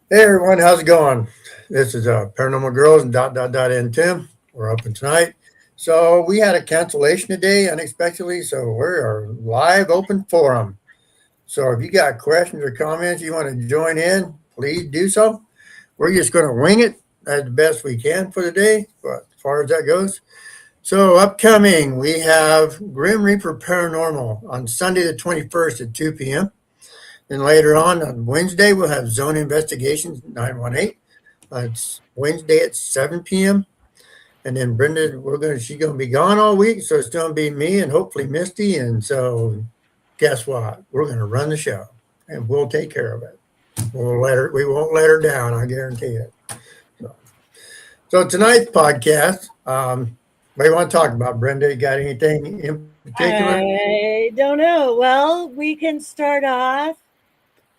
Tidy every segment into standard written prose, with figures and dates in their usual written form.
Hey everyone, how's it going? This is Paranormal Girls and and Tim. We're open tonight. So we had a cancellation today unexpectedly, so we are live open forum. So if you got questions or comments you want to join in, please do so. We're just going to wing it as the best we can for the day, but as far as that goes. So upcoming, we have Grim Reaper Paranormal on Sunday the 21st at 2 p.m. Then later on Wednesday, we'll have Zone Investigations 918. It's Wednesday at 7 p.m. And then Brenda, she's gonna be gone all week, so it's gonna be me and hopefully Misty. And so, guess what? We're gonna run the show, and we'll take care of it. We won't let her down. I guarantee it. So, so tonight's podcast, what do you want to talk about, Brenda? You got anything in particular? I don't know. Well, we can start off.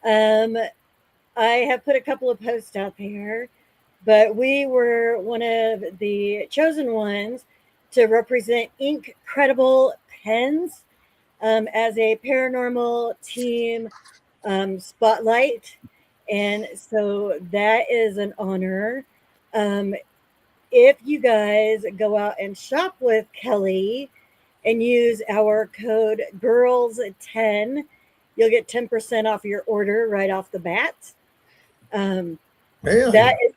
Um, I have put a couple of posts out there, but we were one of the chosen ones to represent Incredible Pens as a paranormal team spotlight. And so that is an honor. Um, if you guys go out and shop with Kelly and use our code GIRLS10, you'll get 10% off your order right off the bat. Um, Really? that is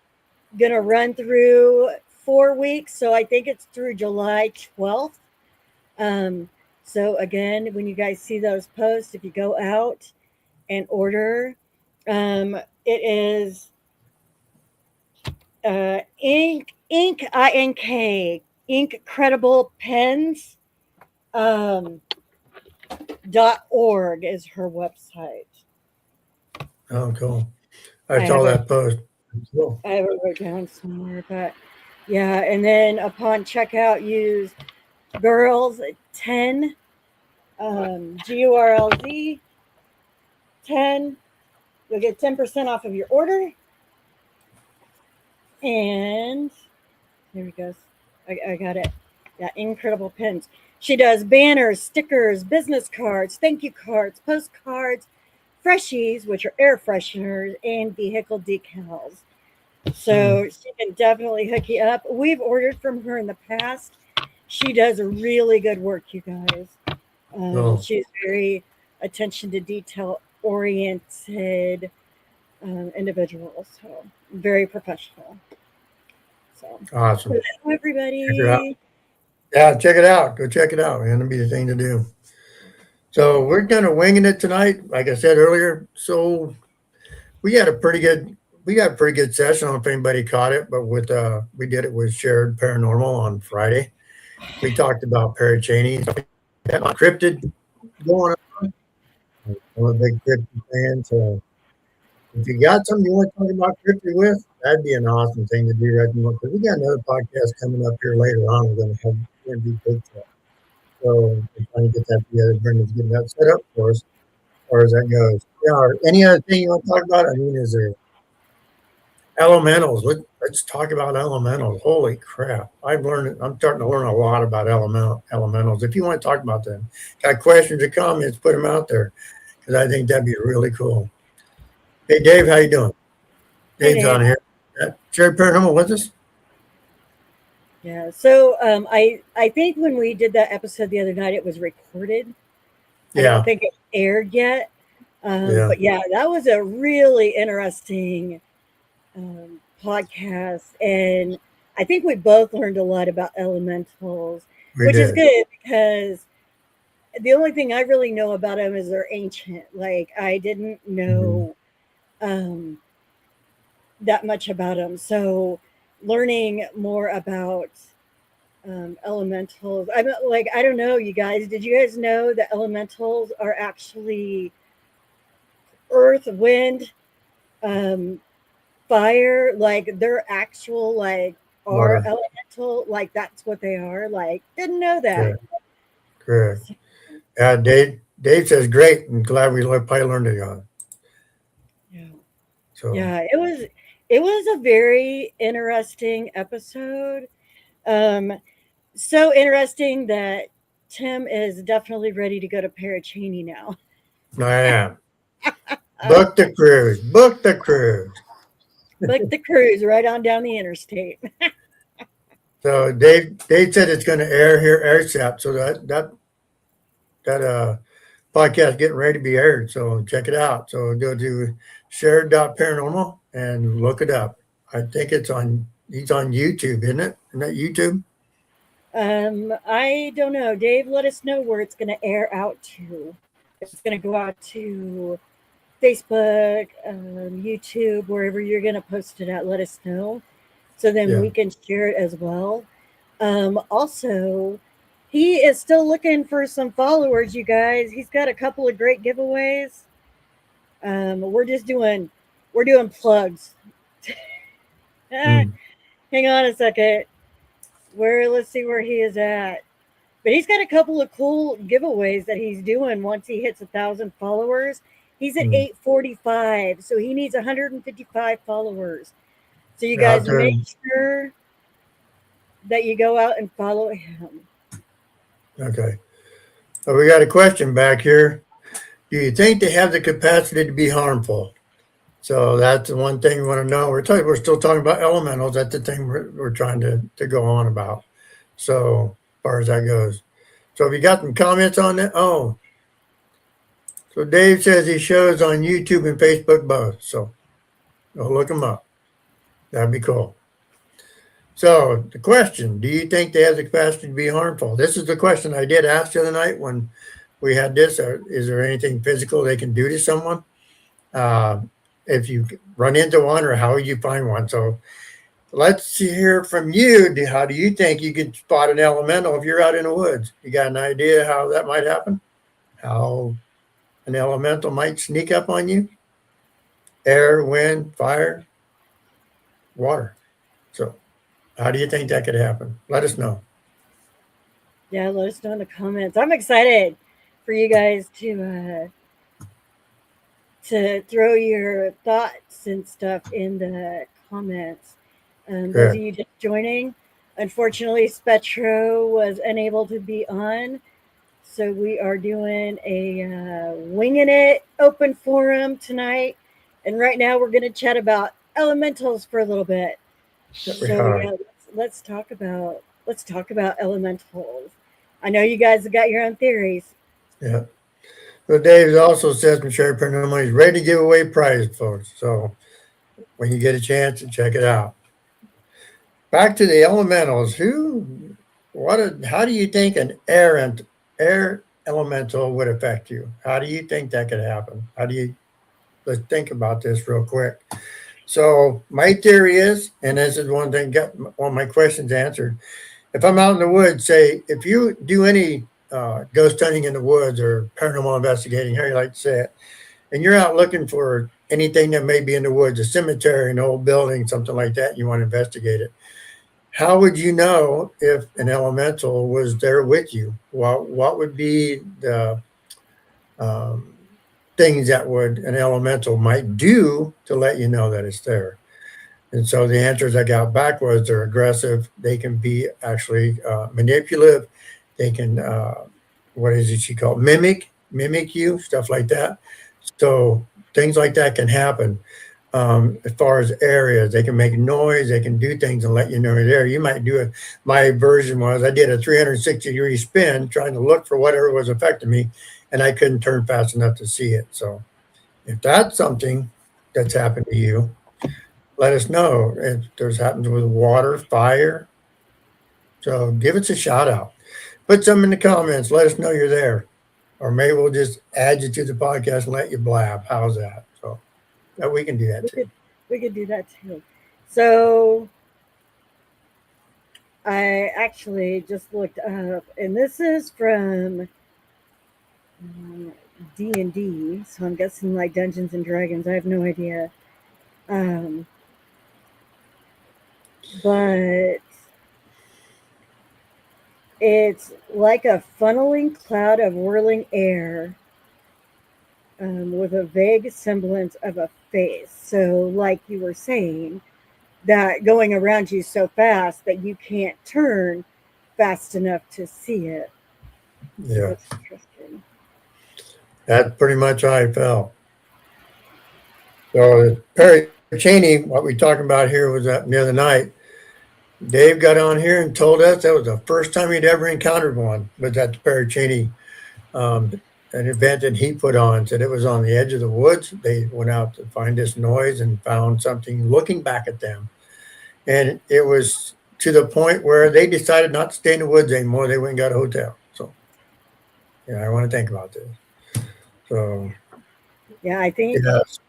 going to run through 4 weeks. So I think it's through July 12th. Um, so again, when you guys see those posts, if you go out and order, it is Ink Credible Pens. Um, .org is her website. Oh, cool. I I have saw it. that post. Cool. I have it wrote down somewhere, but yeah. And then upon checkout, use girls10 GURLZ 10. You'll get 10% off of your order. And there he goes. I got it. Yeah, incredible pins. She does banners, stickers, business cards, thank you cards, postcards, freshies, which are air fresheners, and vehicle decals. Hmm. So she can definitely hook you up. We've ordered from her in the past. She does really good work, you guys. Oh, She's very attention to detail oriented individual. So very professional. So awesome. hello, Check it out. everybody. Yeah, check it out. Go check it out, man. It'll be the thing to do. So we're kind of winging it tonight, like I said earlier. So we had a pretty good we got a pretty good session. I don't know if anybody caught it, but with we did it with Shared Paranormal on Friday. We talked about Parachaney, cryptid going on. I'm a big cryptid fan, so if you got something you want to talk about cryptid with, that'd be an awesome thing to do right now. Because we got another podcast coming up here later on. We're going to do Bigfoot. So we're trying to get that together. Brendan's getting that set up for us as far as that goes. Yeah, any other thing you want to talk about? I mean, is there elementals? Let's talk about elementals. Holy crap. I'm starting to learn a lot about elementals. If you want to talk about them, got questions or comments, put them out there because I think that'd be really cool. Hey, Dave, how you doing? Hey, Dave's Dave. on here. Jerry Paranormal with us? Yeah. So I think when we did that episode the other night, it was recorded. I don't Yeah, think it aired yet. yeah, But yeah, that was a really interesting podcast, and I think we both learned a lot about elementals, we which is did. good because the only thing I really know about them is they're ancient. Like I didn't Hmm. know um, that much about them, so learning more about elementals. I'm like I don't know, you guys. Did you guys know that elementals are actually earth, wind, um, fire? Like they're actual like are Water. elemental. Like that's what they are. Like didn't know that. Correct. Correct. Dave says great. I'm glad we probably learned it on. Yeah. So Yeah, it was a very interesting episode. Um, so interesting that Tim is definitely ready to go to Parachaney now. I am. Book the cruise. Book the cruise. Like the cruise right on down the interstate. So Dave said it's going to air here AirSap. So that podcast getting ready to be aired. So check it out. So go to shared.paranormal and look it up. I think he's on YouTube, isn't it? Isn't that YouTube? I don't know. Dave, let us know where it's going to air out to. If it's going to go out to Facebook, YouTube, wherever you're going to post it at, let us know. So then Yeah. we can share it as well. Also, he is still looking for some followers, you guys. He's got a couple of great giveaways. We're doing plugs. Mm. Hang on a second. Let's see where he is at. But he's got a couple of cool giveaways that he's doing once he hits 1,000 followers. He's at Mm. 845, so he needs 155 followers. So you Out guys there. make sure that you go out and follow him. Okay. So we got a question back here. Do you think they have the capacity to be harmful? So that's the one thing we want to know. We're still talking about elementals. That's the thing we're trying to go on about. So as far as that goes. So have you got some comments on that? Oh, so Dave says he shows on YouTube and Facebook both. So go look him up. That'd be cool. So the question, do you think they have the capacity to be harmful? This is the question I did ask the other night when we had this. Is there anything physical they can do to someone? Uh, if you run into one, or how would you find one? So let's hear from you. How do you think you could spot an elemental if you're out in the woods? You got an idea how that might happen? How an elemental might sneak up on you? Air, wind, fire, water. So how do you think that could happen? Let us know. Yeah, let us know in the comments. I'm excited for you guys to throw your thoughts and stuff in the comments. Those of Good. you just joining, unfortunately, Spettro was unable to be on. So we are doing a winging it open forum tonight. And right now we're going to chat about elementals for a little bit. That we So are. yeah, let's talk about elementals. I know you guys have got your own theories. Yeah. So Dave also says from Sherry Paranormal, he's ready to give away prizes, folks. So when you get a chance, check it out. Back to the elementals. How do you think an air elemental would affect you? How do you think that could happen? Let's think about this real quick. So my theory is, and this is one thing, got one of my questions answered. If I'm out in the woods, say, if you do any ghost hunting in the woods or paranormal investigating, how you like to say it, and you're out looking for anything that may be in the woods, a cemetery, an old building, something like that, and you want to investigate it, how would you know if an elemental was there with you? What would be the um, things that would an elemental might do to let you know that it's there? And so the answers I got back was they're aggressive. They can be actually manipulative. They can, what is it she called? Mimic you, stuff like that. So things like that can happen. As far as areas, they can make noise, they can do things and let you know you're there. You might do it. My version was I did a 360-degree spin trying to look for whatever was affecting me, and I couldn't turn fast enough to see it. So if that's something that's happened to you, let us know. If there's happens with water, fire. So give us a shout out. Put some in the comments. Let us know you're there. Or maybe we'll just add you to the podcast and let you blab. How's that? So that we can do that We too. could we could do that too. So I actually just looked up, and this is from D&D. So I'm guessing like Dungeons and Dragons. I have no idea. Um, but it's like a funneling cloud of whirling air with a vague semblance of a face. So, like you were saying, that going around you so fast that you can't turn fast enough to see it. So Yeah. that's interesting. That's pretty much how I felt. So Perry Cheney, what we talking about here was that the other night. Dave got on here and told us that was the first time he'd ever encountered one. Was at the Paracini, um, an event that he put on. Said it was on the edge of the woods. They went out to find this noise and found something looking back at them, and it was to the point where they decided not to stay in the woods anymore. They went and got a hotel. So, yeah, I want to think about this. So, Yeah, I think yes,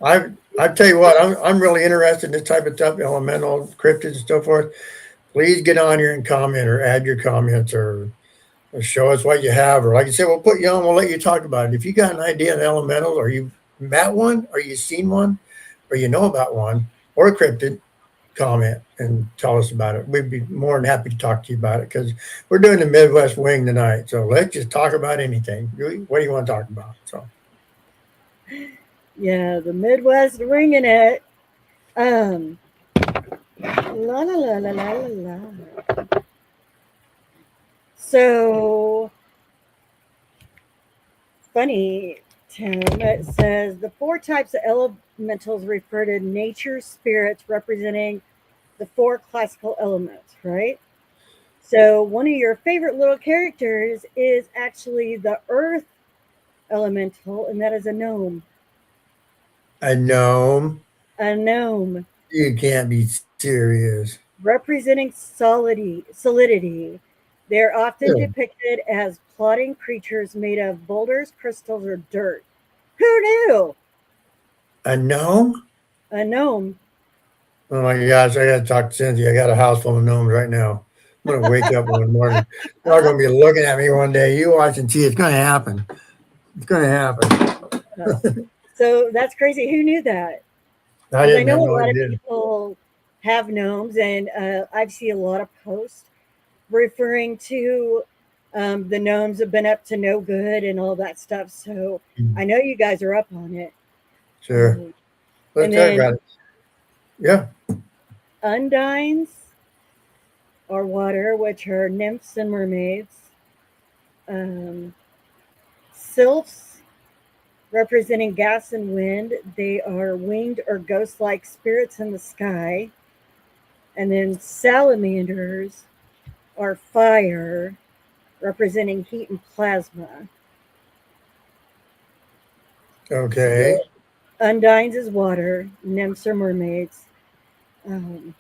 I tell you what, I'm really interested in this type of stuff, elemental, cryptids, and so forth. Please get on here and comment or add your comments or show us what you have. Or like I said, we'll put you on, we'll let you talk about it. If you got an idea of elementals or you met one or you seen one or you know about one or a cryptid, comment and tell us about it. We'd be more than happy to talk to you about it because we're doing the Midwest Wing tonight. So let's just talk about anything. What do you want to talk about? So, yeah, the Midwest ringing it. Um, la la la la la la la. So funny, Tim. It says the four types of elementals refer to nature spirits representing the four classical elements, right? So one of your favorite little characters is actually the earth elemental, and that is a gnome. a gnome. A gnome You can't be serious. representing solidity. They're often Really? depicted as plodding creatures made of boulders, crystals, or dirt. Who knew? A gnome? A gnome. Oh my gosh, I gotta talk to Cynthia. I got a house full of gnomes right now. I'm gonna wake up one morning. They're gonna be looking at me one day. You watch and see. It's gonna happen. It's gonna happen. So that's crazy. Who knew that? I Because I didn't know have a no lot of idea. people have gnomes, and I've seen a lot of posts referring to the gnomes have been up to no good and all that stuff. So I know you guys are up on it. Sure. Um, and Let's talk then about it. Yeah. undines are water, which are nymphs and mermaids. Um, sylphs, representing gas and wind, they are winged or ghost like spirits in the sky. And then salamanders are fire, representing heat and plasma. Okay. Undines is water, nymphs are mermaids. Um,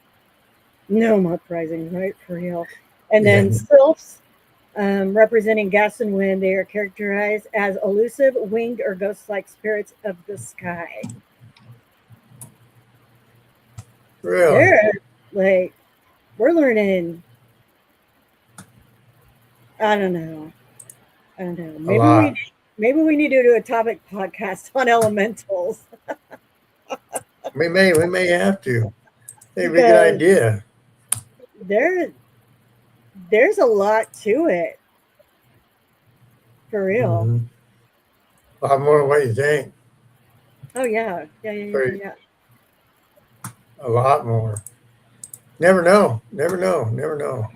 no uprising, right? For real. And Yeah. then sylphs, representing gas and wind, they are characterized as elusive, winged, or ghost like spirits of the sky. Really. They're like, we're learning, I don't know. I don't know. A lot. Maybe we need to do a topic podcast on elementals We may have to. Hey, be a good because idea. there there's a lot to it for real. Mm-hmm. A lot more than what you think. Oh yeah, yeah, yeah, yeah, Pretty, yeah. a lot more. Never know. Never know. Never know.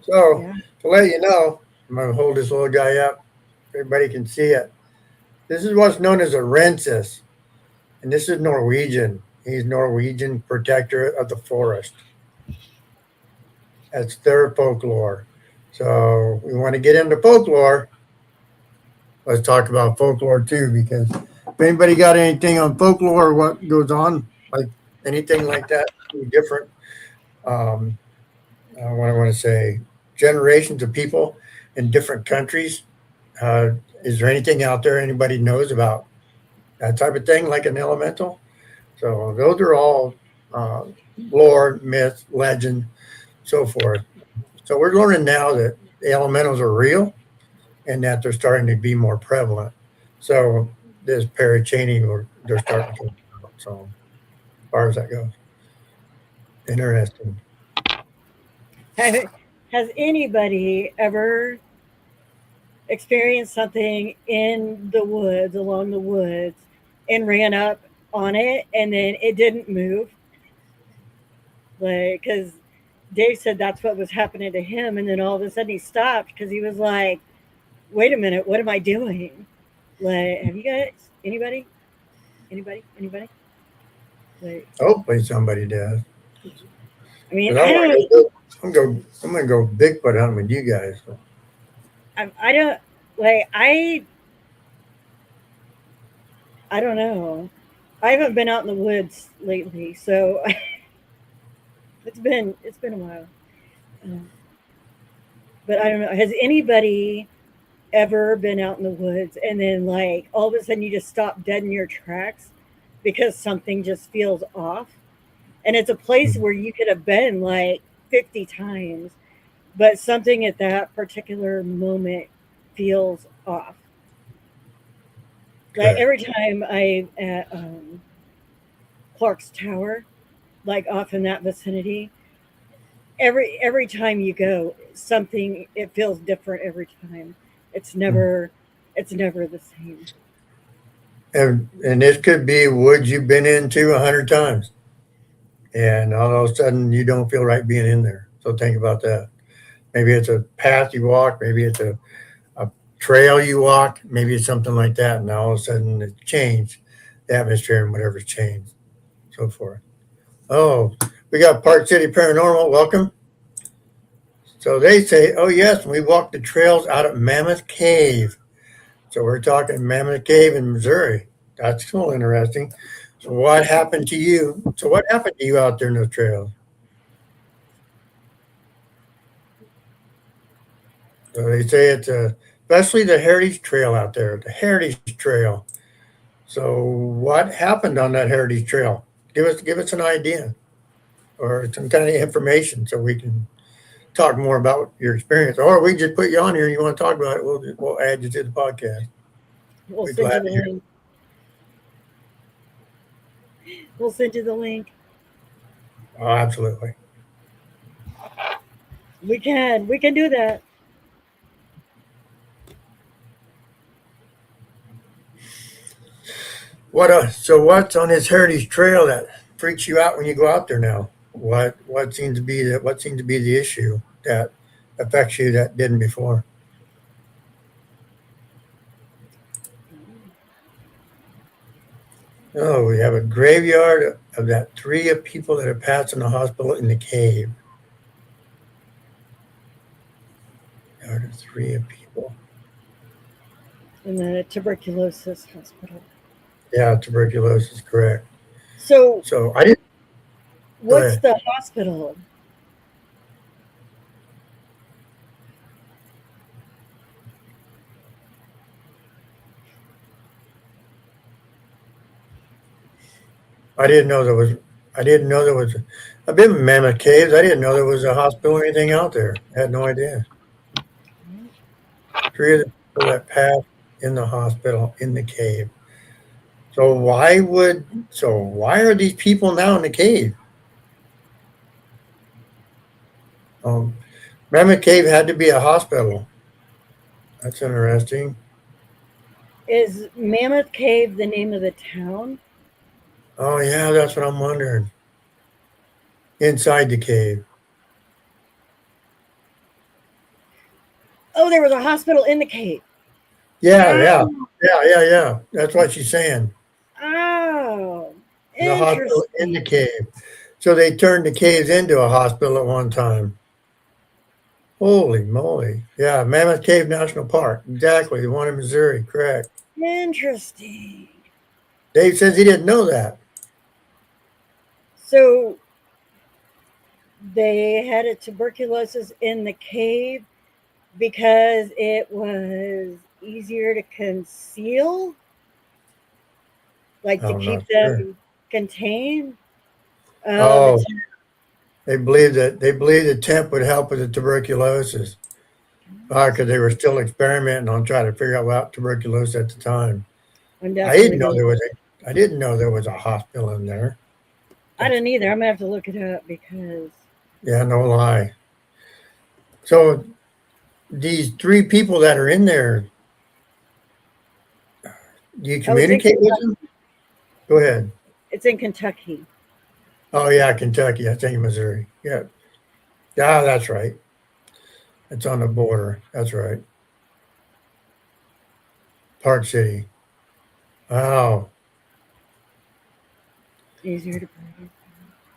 So Yeah. to let you know, I'm gonna hold this little guy up. Everybody can see it. This is what's known as a rensis, and this is Norwegian. He's Norwegian protector of the forest. That's their folklore. So we want to get into folklore. Let's talk about folklore too, because if anybody got anything on folklore, what goes on, like anything like that, different. Um, what I want to say, generations of people in different countries. Uh, is there anything out there anybody knows about that type of thing, like an elemental? So those are all uh, lore, myth, legend, so forth. So we're learning now that the elementals are real and that they're starting to be more prevalent. So this parachaining, they're starting to come out. So as far as that goes, interesting. Has anybody ever experienced something in the woods, along the woods, and ran up on it and then it didn't move? Like, because Dave said that's what was happening to him, and then all of a sudden he stopped because he was like, "Wait a minute, what am I doing?" Like, have you guys anybody? Anybody? Anybody? Like, Hopefully somebody does. I mean, 'Cause I I want don't, to go. I'm gonna go Bigfoot hunting with you guys. I don't like, I don't know. I haven't been out in the woods lately, so it's been a while. Um, but I don't know. Has anybody ever been out in the woods and then like all of a sudden you just stop dead in your tracks because something just feels off? And it's a place Mhm. where you could have been like 50 times, but something at that particular moment feels off. Like Okay. every time I at Clark's Tower, like off in that vicinity, every time you go, something it feels different every time. It's Mhm. never it's never the same. And this could be woods you've been into 100 times, and all of a sudden you don't feel right being in there. So think about that. Maybe it's a path you walk. Maybe it's a trail you walk. Maybe it's something like that. And all of a sudden it's changed, the atmosphere and whatever's changed, so forth. Oh, we got Park City Paranormal. Welcome. So they say, oh yes, we walked the trails out of Mammoth Cave. So we're talking Mammoth Cave in Missouri. That's cool, interesting. So what happened to you? So what happened to you out there in those trails? So they say it's especially the Heritage Trail out there, the Heritage Trail. So what happened on that Heritage Trail? Give us an idea or some kind of information so we can talk more about your experience. Or we just put you on here and you want to talk about it, we'll add you to the podcast. We'll We're send glad you the to hear. link. We'll send you the link. Oh, absolutely. We can do that. So what's on this Heritage Trail that freaks you out when you go out there now? What seems to be the issue that affects you that didn't before? Oh, we have a graveyard of that three of people that have passed in the hospital in the cave. Yard of three of people. In the tuberculosis hospital. Yeah, tuberculosis, correct. So So I didn't go what's ahead. the hospital? I didn't know there was I didn't know there was I've been in Mammoth Caves. I didn't know there was a hospital or anything out there. I had no idea. Three of the people that passed in the hospital in the cave. So why are these people now in the cave? Um, Mammoth Cave had to be a hospital. That's interesting. Is Mammoth Cave the name of the town? Oh yeah, that's what I'm wondering. Inside the cave. Oh, there was a hospital in the cave. Yeah, yeah, Oh, yeah. That's what she's saying. oh, There's a hospital in the interesting. cave. So they turned the caves into a hospital at one time. Holy moly. Yeah, Mammoth Cave National Park. Exactly, the one in Missouri, correct. Interesting. Dave says he didn't know that. So they had a tuberculosis in the cave because it was easier to conceal, like to I'm keep not sure. them contained. Oh, the Oh, they believed the temp would help with the tuberculosis. Because they were still experimenting on trying to figure out about tuberculosis at the time. I'm I definitely didn't know gonna. there was I didn't know there was a hospital in there. I That's don't either. I'm gonna have to look it up because yeah, no lie. So these three people that are in there, do you oh, communicate with them? Go ahead. It's in Kentucky. Oh yeah, Kentucky. I think Missouri. Yeah. Yeah, that's right. It's on the border. That's right. Park City. Wow. Easier to breathe.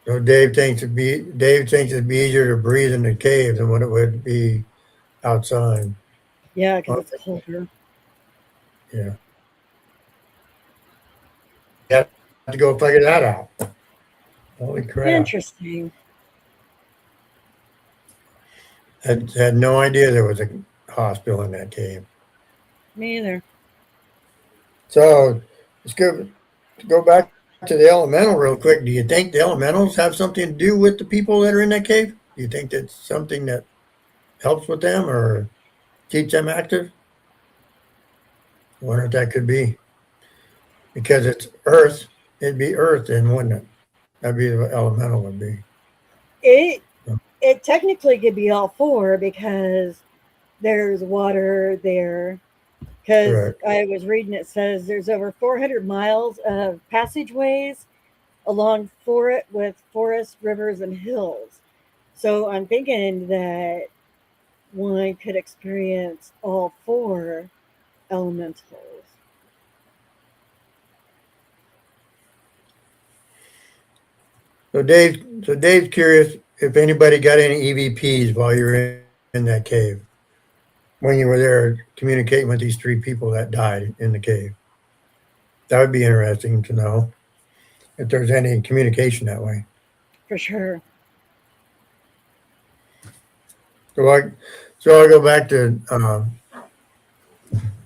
So Dave thinks it'd be easier to breathe in the cave than what it would be outside. Yeah, because Oh, it's colder. yeah. We have to go figure that out. Holy crap. Interesting. Had no idea there was a hospital in that cave. Me either. So let's go back to the elemental real quick. Do you think the elementals have something to do with the people that are in that cave? Do you think that's something that helps with them or keeps them active? I wonder if that could be because it's Earth. It'd be Earth, then, wouldn't it? That'd be what elemental would be. It it technically could be all four because there's water there. Because Correct. I was reading, it says there's over 400 miles of passageways along for it with forests, rivers, and hills. So I'm thinking that one could experience all four elementals. So Dave's curious if anybody got any EVPs while you were in that cave when you were there communicating with these three people that died in the cave. That would be interesting to know if there's any communication that way. For sure. So I so I go back to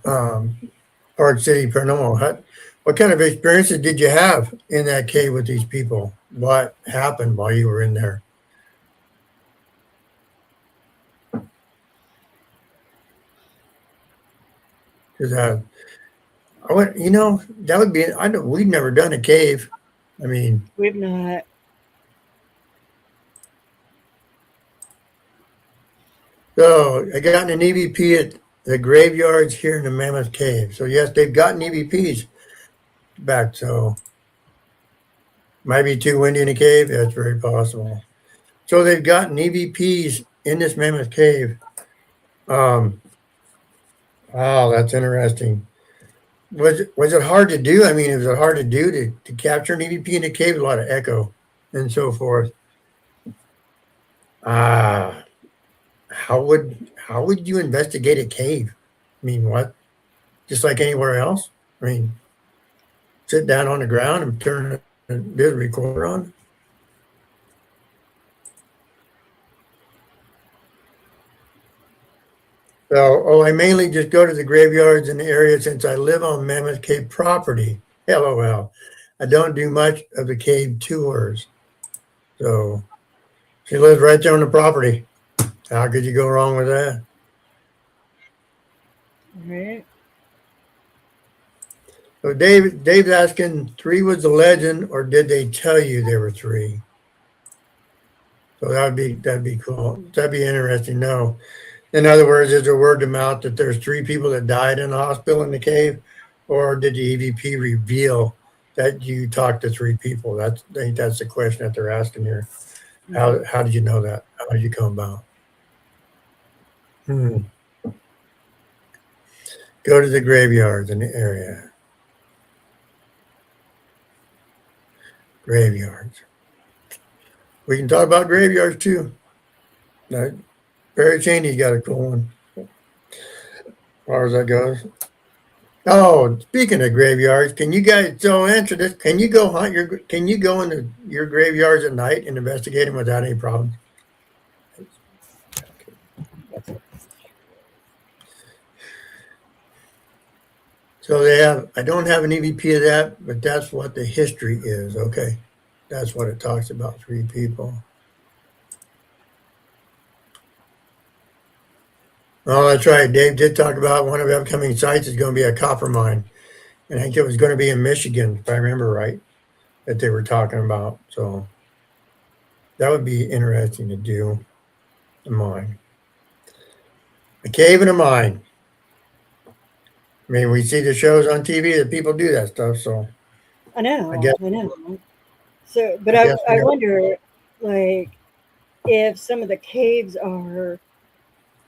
um, Park City Paranormal. What kind of experiences did you have in that cave with these people? What happened while you were in there? Because I went, that would be. I don't. We've never done a cave. I mean, We've not. so I got an EVP at the graveyards here in the Mammoth Cave. So yes, they've gotten EVPs back. So might be too windy in the cave. That's very possible. So they've gotten EVPs in this Mammoth Cave. Um, wow, that's interesting. Was it hard to do? I mean, was it hard to do to capture an EVP in the cave? A lot of echo and so forth. Ah, how would you investigate a cave? I mean, what? Just like anywhere else? I mean, sit down on the ground and turn the recorder on. So, I mainly just go to the graveyards in the area since I live on Mammoth Cave property. LOL. I don't do much of the cave tours. So she lives right there on the property. How could you go wrong with that? Right? So Dave's asking, three was the legend, or did they tell you there were three? So that'd be cool. That'd be interesting. No, in other words, is there word of mouth that there's three people that died in the hospital in the cave, or did the EVP reveal that you talked to three people? I think that's the question that they're asking here. Mm-hmm. How did you know that? How did you come about? Hmm. Go to the graveyards in the area. Graveyards. We can talk about graveyards too. Right? Barry Cheney's got a cool one as far as that goes. Oh, speaking of graveyards, can you guys so answer this? Can you go hunt your? Can you go into your graveyards at night and investigate them without any problems? So they have. I don't have an EVP of that, but that's what the history is. Okay, that's what it talks about. Three people. Oh, that's right. Dave did talk about one of the upcoming sites is going to be a copper mine, and I think it was going to be in Michigan, if I remember right, that they were talking about. So that would be interesting to do. A mine, a cave and a mine. I mean, we see the shows on TV that people do that stuff. So I I know. guess I know. So, but I guess we I got. wonder, like, if some of the caves are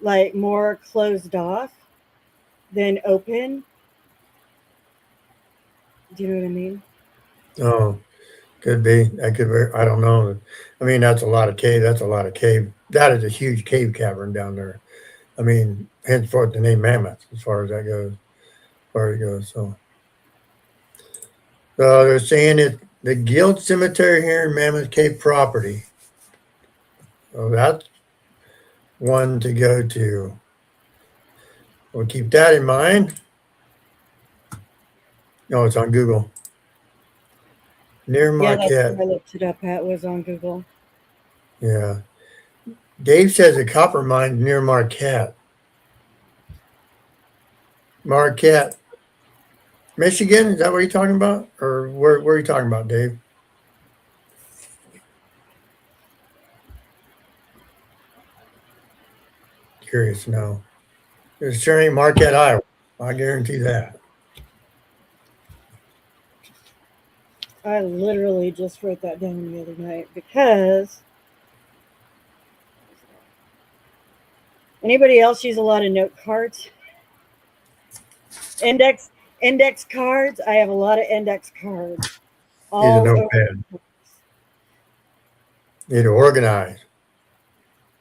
like more closed off than open. Do you know what I mean? Oh, Could be. That could be. I don't know. I mean, that's a lot of cave. That's a lot of cave. That is a huge cave cavern down there. I mean, henceforth the name Mammoth, as far as that goes. As far as it goes. So they're saying it. The Guild Cemetery here in Mammoth Cave property. So that's one to go to. We'll keep that in mind. No, it's on Google. Near Yeah, that's Marquette. where I looked it up at, was on Google. Yeah. Dave says a copper mine near Marquette. Marquette, Michigan. Is that what you're talking about? Or where are you talking about, Dave? Curious to know. It sure ain't Marquette, Iowa. I guarantee that. I literally just wrote that down the other night because anybody else use a lot of note cards? Index index cards. I have a lot of index cards Need a all over notepad. the place. Need to organize.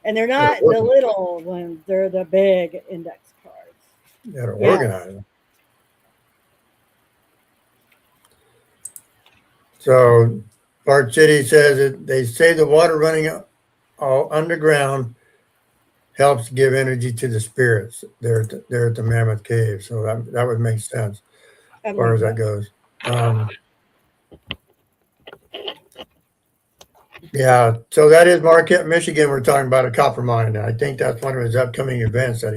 And they're Gotta not the organize. little ones, they're the big index cards. Gotta Yes. organize. So Park City says that they say the water running all underground helps give energy to the spirits there at the Mammoth Cave. So that would make sense I as far believe as that that. goes. Yeah, so that is Marquette, Michigan. We're talking about a copper mine. I think that's one of his upcoming events that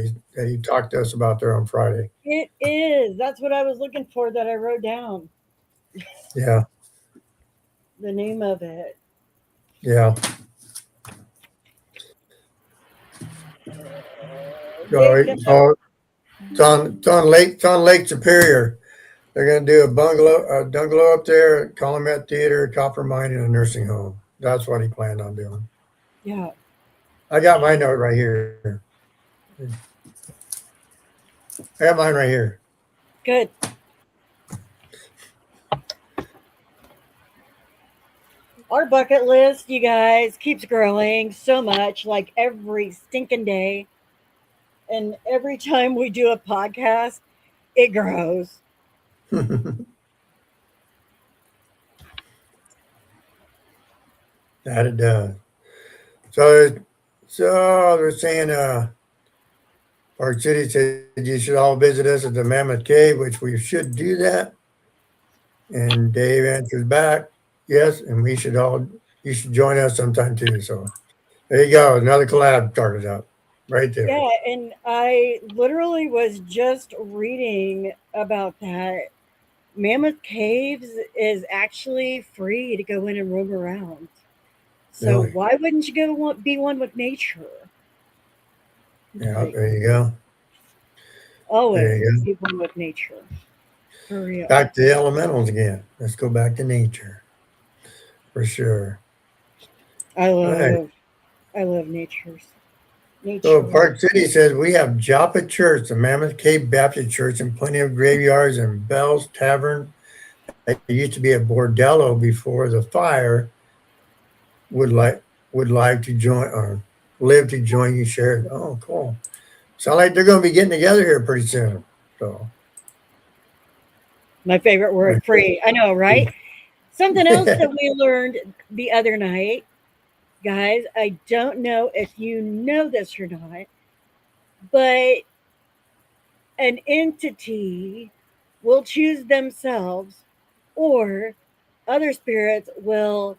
he talked to us about there on Friday. It is. That's what I was looking for that I wrote down. Yeah, The name of it. yeah. So, Dave, catch up. so it's on Lake Superior. They're going to do a bungalow up there, Calumet Theater, copper mine, and a nursing home. That's what he planned on doing. Yeah, I got my note right here. I got mine right here. good. Our bucket list, you guys, keeps growing so much, like every stinking day. And every time we do a podcast, it grows. That it does. So, so they're saying, Park City said you should all visit us at the Mammoth Cave, which we should do that. And Dave answers back, yes, and you should join us sometime too. So there you go, another collab started up right there. Yeah, and I literally was just reading about that. Mammoth Caves is actually free to go in and roam around. So Really? why wouldn't you go be one with nature? Yeah, Like there you go. There always you go. be one with nature. For real. Back to the elementals again. Let's go back to nature for sure. I All right. love I love So nature. Park City says we have Joppa Church, the Mammoth Cave Baptist Church, and plenty of graveyards and Bell's Tavern. It used to be a bordello before the fire. Would like would like to join or live to join you, share. Oh, cool. Sound like they're going to be getting together here pretty soon. So My favorite pretty word, cool. free. I know, right? Something else that we learned the other night, guys, I don't know if you know this or not, but an entity will choose themselves or other spirits will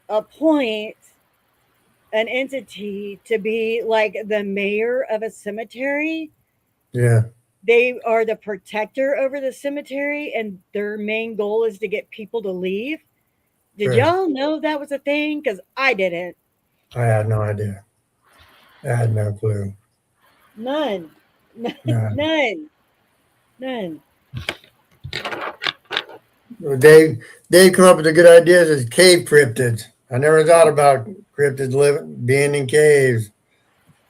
appoint an entity to be like the mayor of a cemetery. Yeah, They are the protector over the cemetery, and their main goal is to get people to leave. Did right. y'all know that was a thing? Because I didn't. I had no idea. I had no clue. None. No. None. None. Well, Dave come up with the good ideas as cave cryptids. I never thought about cryptids living being in caves.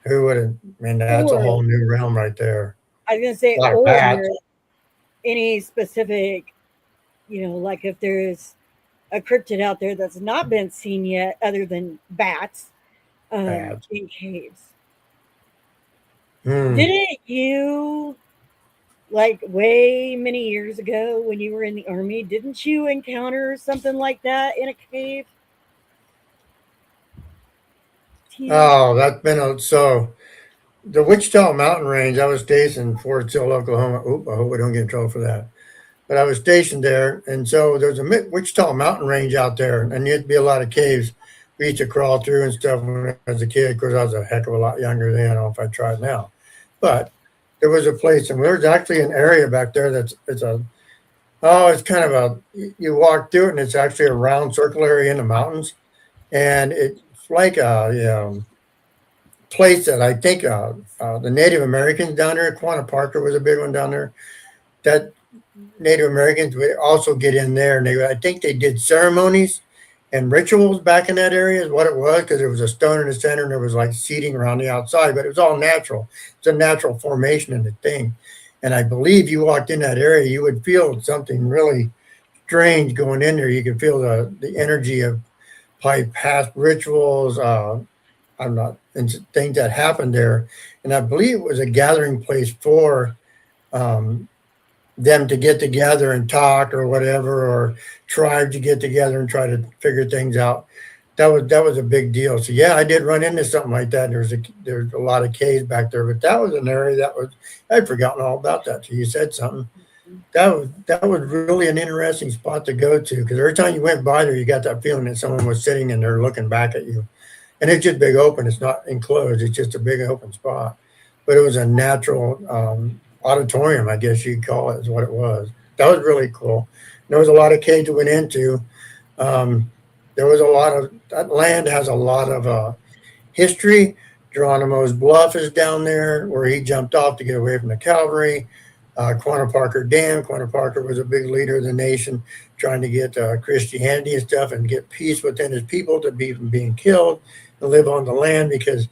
Who would have? I mean, that's a whole Or, new realm right there. I was going to A say, lot of or bats. any specific, like if there's a cryptid out there that's not been seen yet, other than bats Bad. in caves. Hmm. Didn't you, like way many years ago when you were in the army, didn't you encounter something like that in a cave? Too? Oh, that's been so. The Wichita Mountain Range. I was stationed in Fort Sill, Oklahoma. Oop, I hope we don't get in trouble for that. But I was stationed there, and so there's a Wichita Mountain Range out there, and there'd be a lot of caves we used to crawl through and stuff when I was a kid. Of course, I was a heck of a lot younger then. I don't know if I tried now, but there was a place, and there's actually an area back there that's it's a it's kind of a you walk through it, and it's actually a round circle area in the mountains, and it's like a place that I think the Native Americans down there, Quanah Parker was a big one down there. That Native Americans would also get in there, and I think they did ceremonies and rituals back in that area. Is what it was, because there was a stone in the center, and there was like seating around the outside, but it was all natural. It's a natural formation in the thing, and I believe you walked in that area, you would feel something really strange going in there. You could feel the energy of probably past rituals. I'm not and things that happened there, and I believe it was a gathering place for. Um, them to get together and talk or whatever, or tribe to get together and try to figure things out. That was a big deal. So yeah, I did run into something like that. There's a lot of caves back there, but that was an area that was I'd forgotten all about that. So you said something. That was really an interesting spot to go to, because every time you went by there, you got that feeling that someone was sitting in there looking back at you. And it's just big open. It's not enclosed. It's just a big open spot. But it was a natural auditorium, I guess you'd call it, is what it was. That was really cool. There was a lot of caves we went into. Um, there was a lot of that land has a lot of history. Geronimo's Bluff is down there where he jumped off to get away from the cavalry. Quanah Parker Dam. Quanah Parker was a big leader of the nation, trying to get Christianity and stuff and get peace within his people to be from being killed and live on the land, because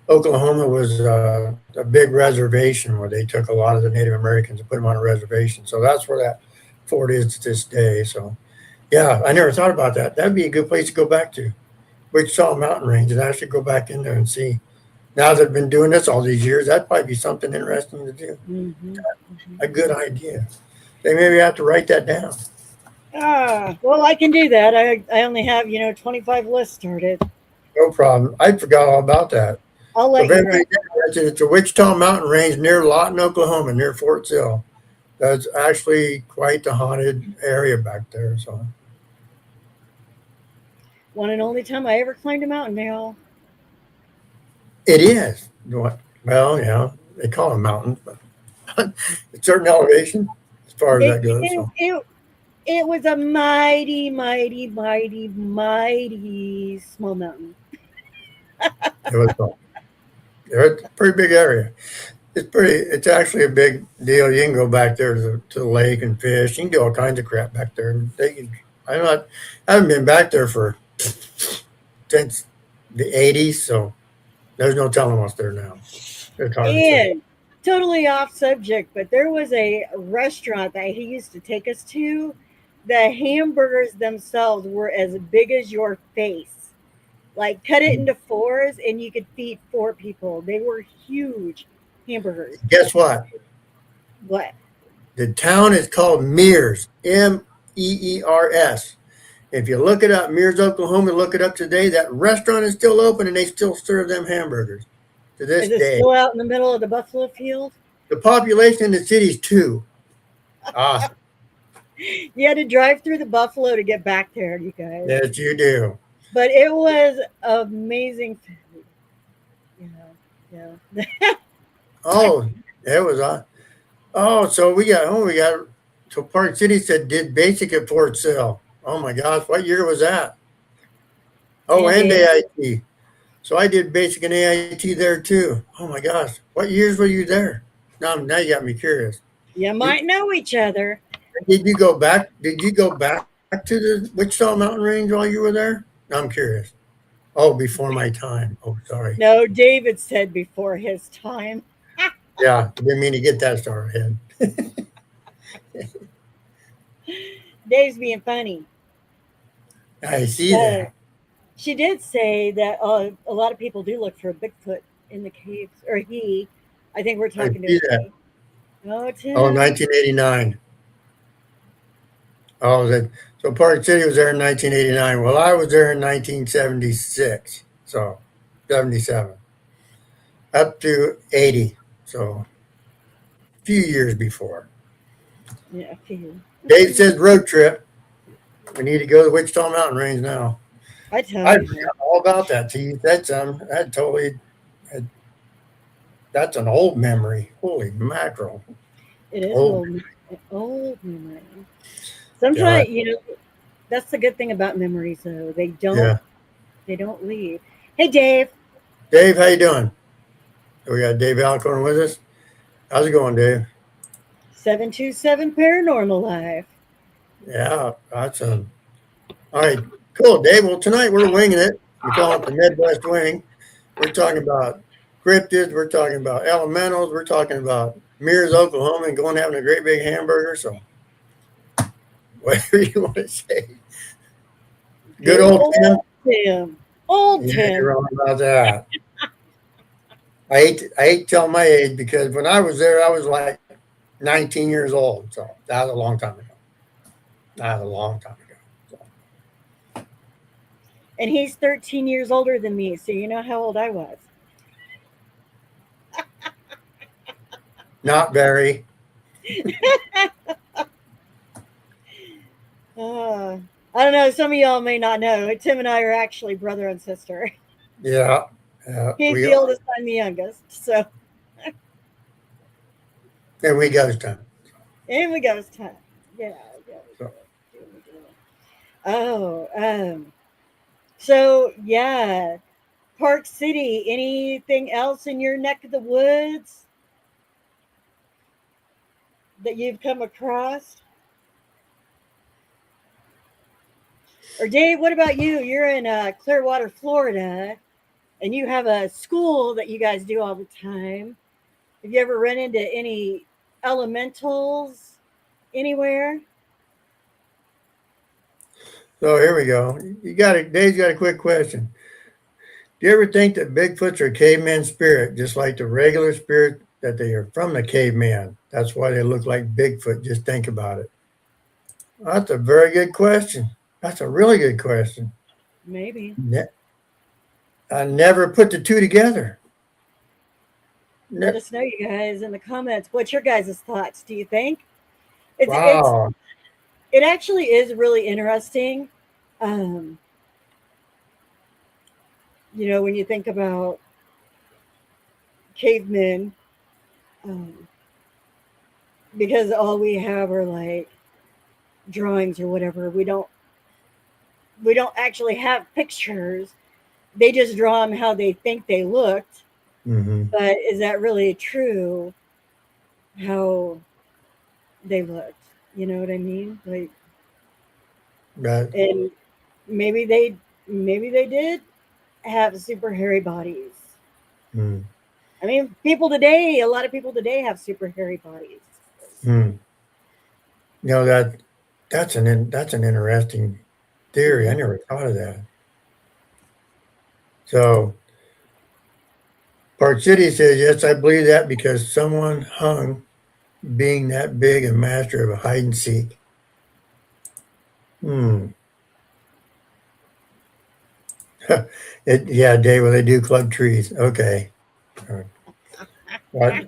Oklahoma was a big reservation where they took a lot of the Native Americans and put them on a reservation. So that's where that fort is to this day. So yeah, I never thought about that. That'd be a good place to go back to. Wichita Mountain Range, and actually go back in there and see. Now that I've been doing this all these years, that'd probably be something interesting to do. Mm-hmm. A good idea. They maybe have to write that down. Well, I can do that. I only have 25 lists started. No problem. I forgot all about that. I'll So let if you know. anybody's interested, it's a Wichita Mountain Range near Lawton, Oklahoma, near Fort Sill. That's actually quite the haunted area back there. So One and only time I ever climbed a mountain, Dale. it is. Well, yeah, they call them mountains, but a certain elevation as far as It, that goes. it, So it, it was a mighty, mighty, mighty, mighty small mountain. it was fun. It's a pretty big area. It's actually a big deal. You can go back there to the lake and fish. You can do all kinds of crap back there. I'm not, I haven't been back there since the 80s, so there's no telling what's there now. It's hard to say. And totally off subject, but there was a restaurant that he used to take us to. The hamburgers themselves were as big as your face. Like cut it into fours and you could feed four people. They were huge hamburgers. Guess what? What? The town is called Mears, Meers. If you look it up, Mears, Oklahoma, look it up today, that restaurant is still open and they still serve them hamburgers to this Is it day. still out in the middle of the buffalo field? The population in the city is 2. Awesome. You had to drive through the buffalo to get back there, you guys. Yes, you do. But it was amazing food. Yeah. Oh, it was so so Park City said did basic at Fort Sill. Oh my gosh, what year was that? Oh, and AIT. So I did basic and AIT there too. Oh my gosh, what years were you there? Now you got me curious. You might know each other. Did you go back? Did you go back to the Wichita Mountain Range while you were there? I'm curious. Oh, before my time. Oh, sorry. No, David said before his time. Yeah, didn't mean to get that far ahead. Dave's being funny. I see But that. she did say that a lot of people do look for a Bigfoot in the caves, or he. I think we're I talking to a see that. he. Oh, Oh, Tim. 1989. Oh, that so Park City was there in 1989. Well, I was there in 1976, so 77 up to 80. So a few years before. Yeah, a few. A Dave few. says road trip. We need to go to the Wichita Mountain Range now. I tell I you, forgot all about that. Till you said something. That totally. that- That's an old memory. Holy mackerel! it is Old. an old memory. God. Sometimes, that's the good thing about memories, though. Yeah. They don't leave. Hey, Dave. Dave, how you doing? We got Dave Alcorn with us. How's it going, Dave? 727 Paranormal Life. Yeah, that's all right. Cool, Dave. Well, tonight we're winging it. We call it the Midwest Wing. We're talking about cryptids. We're talking about elementals. We're talking about Mears, Oklahoma, and going having a great big hamburger. So whatever you want to say. Good Good old Tim. old Tim. Old Yeah, you're Tim. wrong about that. I hate to tell my age because when I was there, I was like 19 years old. So that was a long time ago. That was a long time ago. So And he's 13 years older than me, so you know how old I was. not very. Uh, I don't know. Some of y'all may not know. Tim and I are actually brother and sister. Yeah, yeah, He's we the are. oldest, I'm the youngest. So, And we ghost time. and we got time. Yeah, yeah, So we do. We do. So yeah, Park City. Anything else in your neck of the woods that you've come across? Or Dave, what about you? You're in Clearwater, Florida, and you have a school that you guys do all the time. Have you ever run into any elementals anywhere? so here we go. You got a Dave's got a quick question. Do you ever think that Bigfoots are caveman spirit, just like the regular spirit that they are from the caveman? That's why they look like Bigfoot. Just think about it. That's a very good question. That's a really good question. Maybe. I never put the two together. Let Ne- us know, you guys, in the comments. What's your guys' thoughts? Do you think it's wow. it actually is really interesting? Um, when you think about cavemen, um, because all we have are like drawings or whatever. We don't actually have pictures. They just draw them how they think they looked. Mm-hmm. But is that really true? How they looked? You know what I mean? Like, Right. and maybe they did have super hairy bodies. Mm. I mean, a lot of people today have super hairy bodies. Mm. You know that's an interesting theory. I Yeah. never thought of that. So Park City says yes, I believe that because someone hung being that big a master of a hide and seek. Hmm. Yeah, Dave. Well, they do club trees. Okay. Uh, What?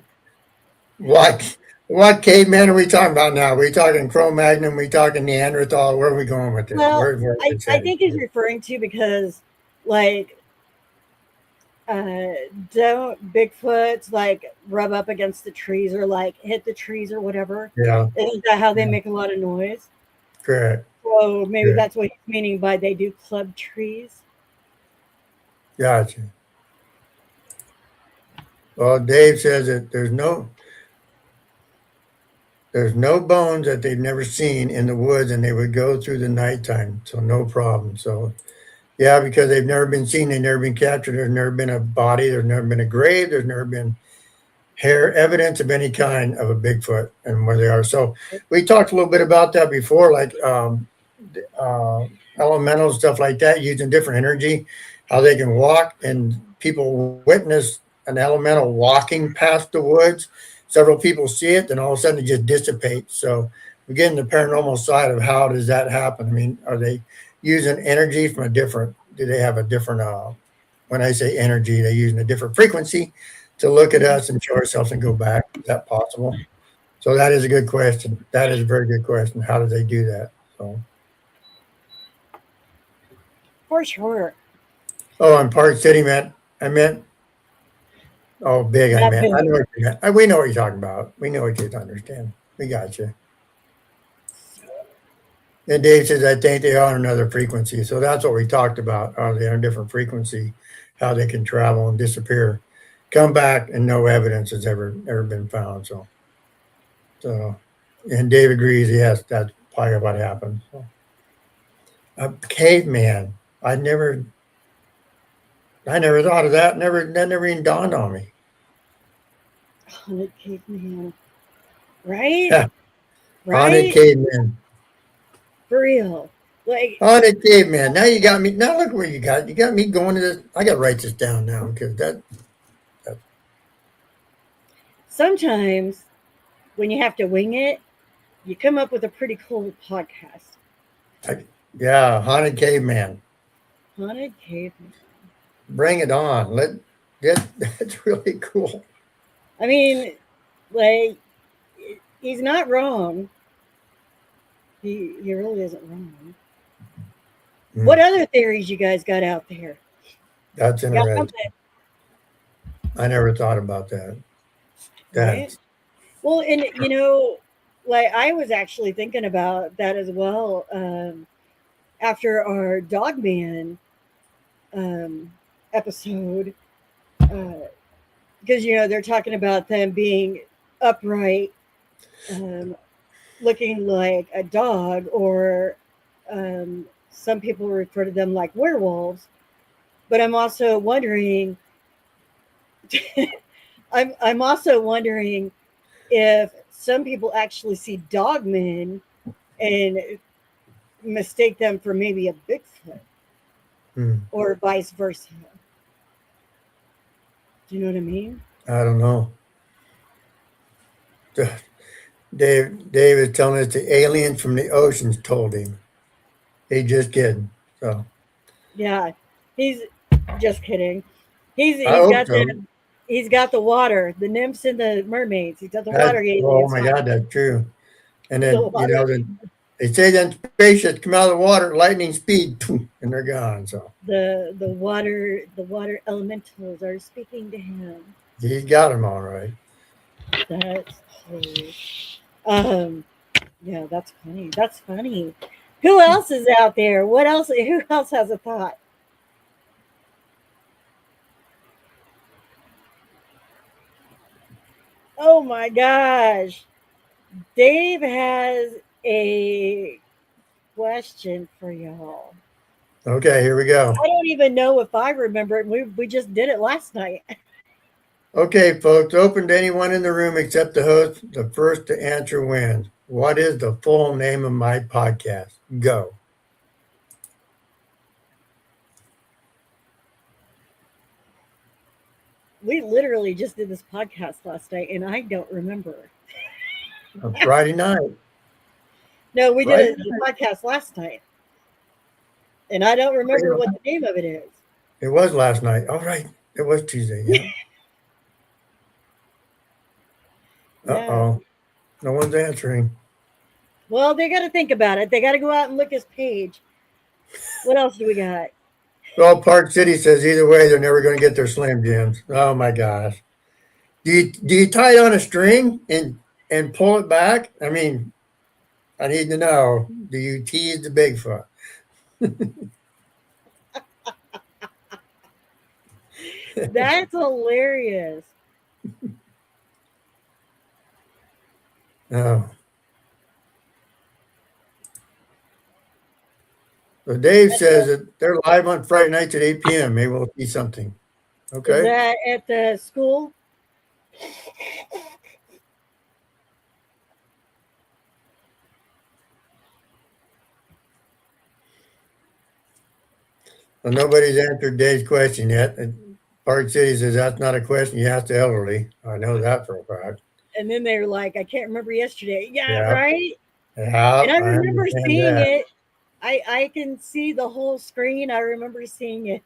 What? What caveman are we talking about now? Are we talking Cro-Magnon? Are we talking Neanderthal? Where are we going with this? Well, Where is this I headed? think he's referring to because, like, don't Bigfoots like rub up against the trees or like hit the trees or whatever? Yeah. Isn't that how they Yeah. make a lot of noise? Correct. So maybe Correct. that's what he's meaning by they do club trees. Gotcha. Well, Dave says that there's no bones that they've never seen in the woods, and they would go through the nighttime, so no problem. So yeah, because they've never been seen, they've never been captured. There's never been a body. There's never been a grave. There's never been hair evidence of any kind of a Bigfoot and where they are. So we talked a little bit about that before, like elemental stuff like that using different energy, how they can walk, and people witness an elemental walking past the woods. Several people see it, then all of a sudden it just dissipates. So we get in the paranormal side of how does that happen? I mean, are they using energy from a different? Do they have a different? When I say energy, they're using a different frequency to look at us and show ourselves and go back. Is that possible? So that is a good question. That is a very good question. How do they do that? So. For sure. Oh, in Park City, meant I meant. Oh, big. I That meant. I big. know what you meant. We know what you're talking about. We know what you understand. We got you. And Dave says, I think they are on another frequency. So that's what we talked about. Are they on a different frequency? How they can travel and disappear, come back, and no evidence has ever been found. So, and Dave agrees. Yes, that's probably what happened. So, a caveman. I never thought of that. That never even dawned on me. Haunted caveman. Right? Yeah, haunted Right? caveman. For real. Like Haunted caveman. Now you got me. Now look where you got. You got me going to this. I got to write this down now because that sometimes when you have to wing it, you come up with a pretty cool podcast. I, yeah, haunted caveman. Haunted caveman. Bring it on. That's really cool. I mean, like he's not wrong. He really isn't wrong. What Mm, other theories you guys got out there? that's You got interesting. something, I never thought about that. right? That's Well, and like I was actually thinking about that as well. After our Dogman um, episode, because they're talking about them being upright, um, looking like a dog, or some people refer to them like werewolves. But I'm also wondering, I'm also wondering if some people actually see dogmen and mistake them for maybe a Bigfoot, mm, or vice versa. Do you know what I mean? I don't know. Dave is telling us the aliens from the oceans told him. He just kidding. So Yeah, he's just kidding. He's I he's hope got so. the water, the nymphs and the mermaids. He's got the water Oh aliens my talking. God, that's true. And The then water, they say then spaceships come out of the water at lightning speed, and they're gone. So the water elementals are speaking to him. he's got them all right. That's hilarious. Um, yeah, that's funny. That's funny. Who else is out there? What else? Who else has a thought? Oh my gosh. Dave has a question for y'all. Okay, here we go. I don't even know if I remember it. We just did it last night. Okay, folks, open to anyone in the room except the host. The first to answer wins. What is the full name of my podcast? Go. We literally just did this podcast last night, and I don't remember. On Friday night. No, we did Friday a night. podcast last night, and I don't remember what the name of it is. It was last night. All right. It was Tuesday. Yeah. Uh Yeah. oh. No one's answering. Well, they got to think about it. They got to go out and look his page. What else do we got? Well, Park City says either way, they're never going to get their Slim Jims. Oh my gosh. Do you tie it on a string and pull it back? I mean, I need to know. Do you tease the Bigfoot? That's hilarious. Oh. So Dave says that they're live on Friday nights at 8 p.m. Maybe we'll see something. Is Okay. that at the school? Well, nobody's answered Dave's question yet. Park City says that's not a question you ask the elderly. I know that for a fact. And then they're like, I can't remember yesterday. Yeah, Yeah, right. yeah, And I I remember understand seeing that. it. I can see the whole screen. I remember seeing it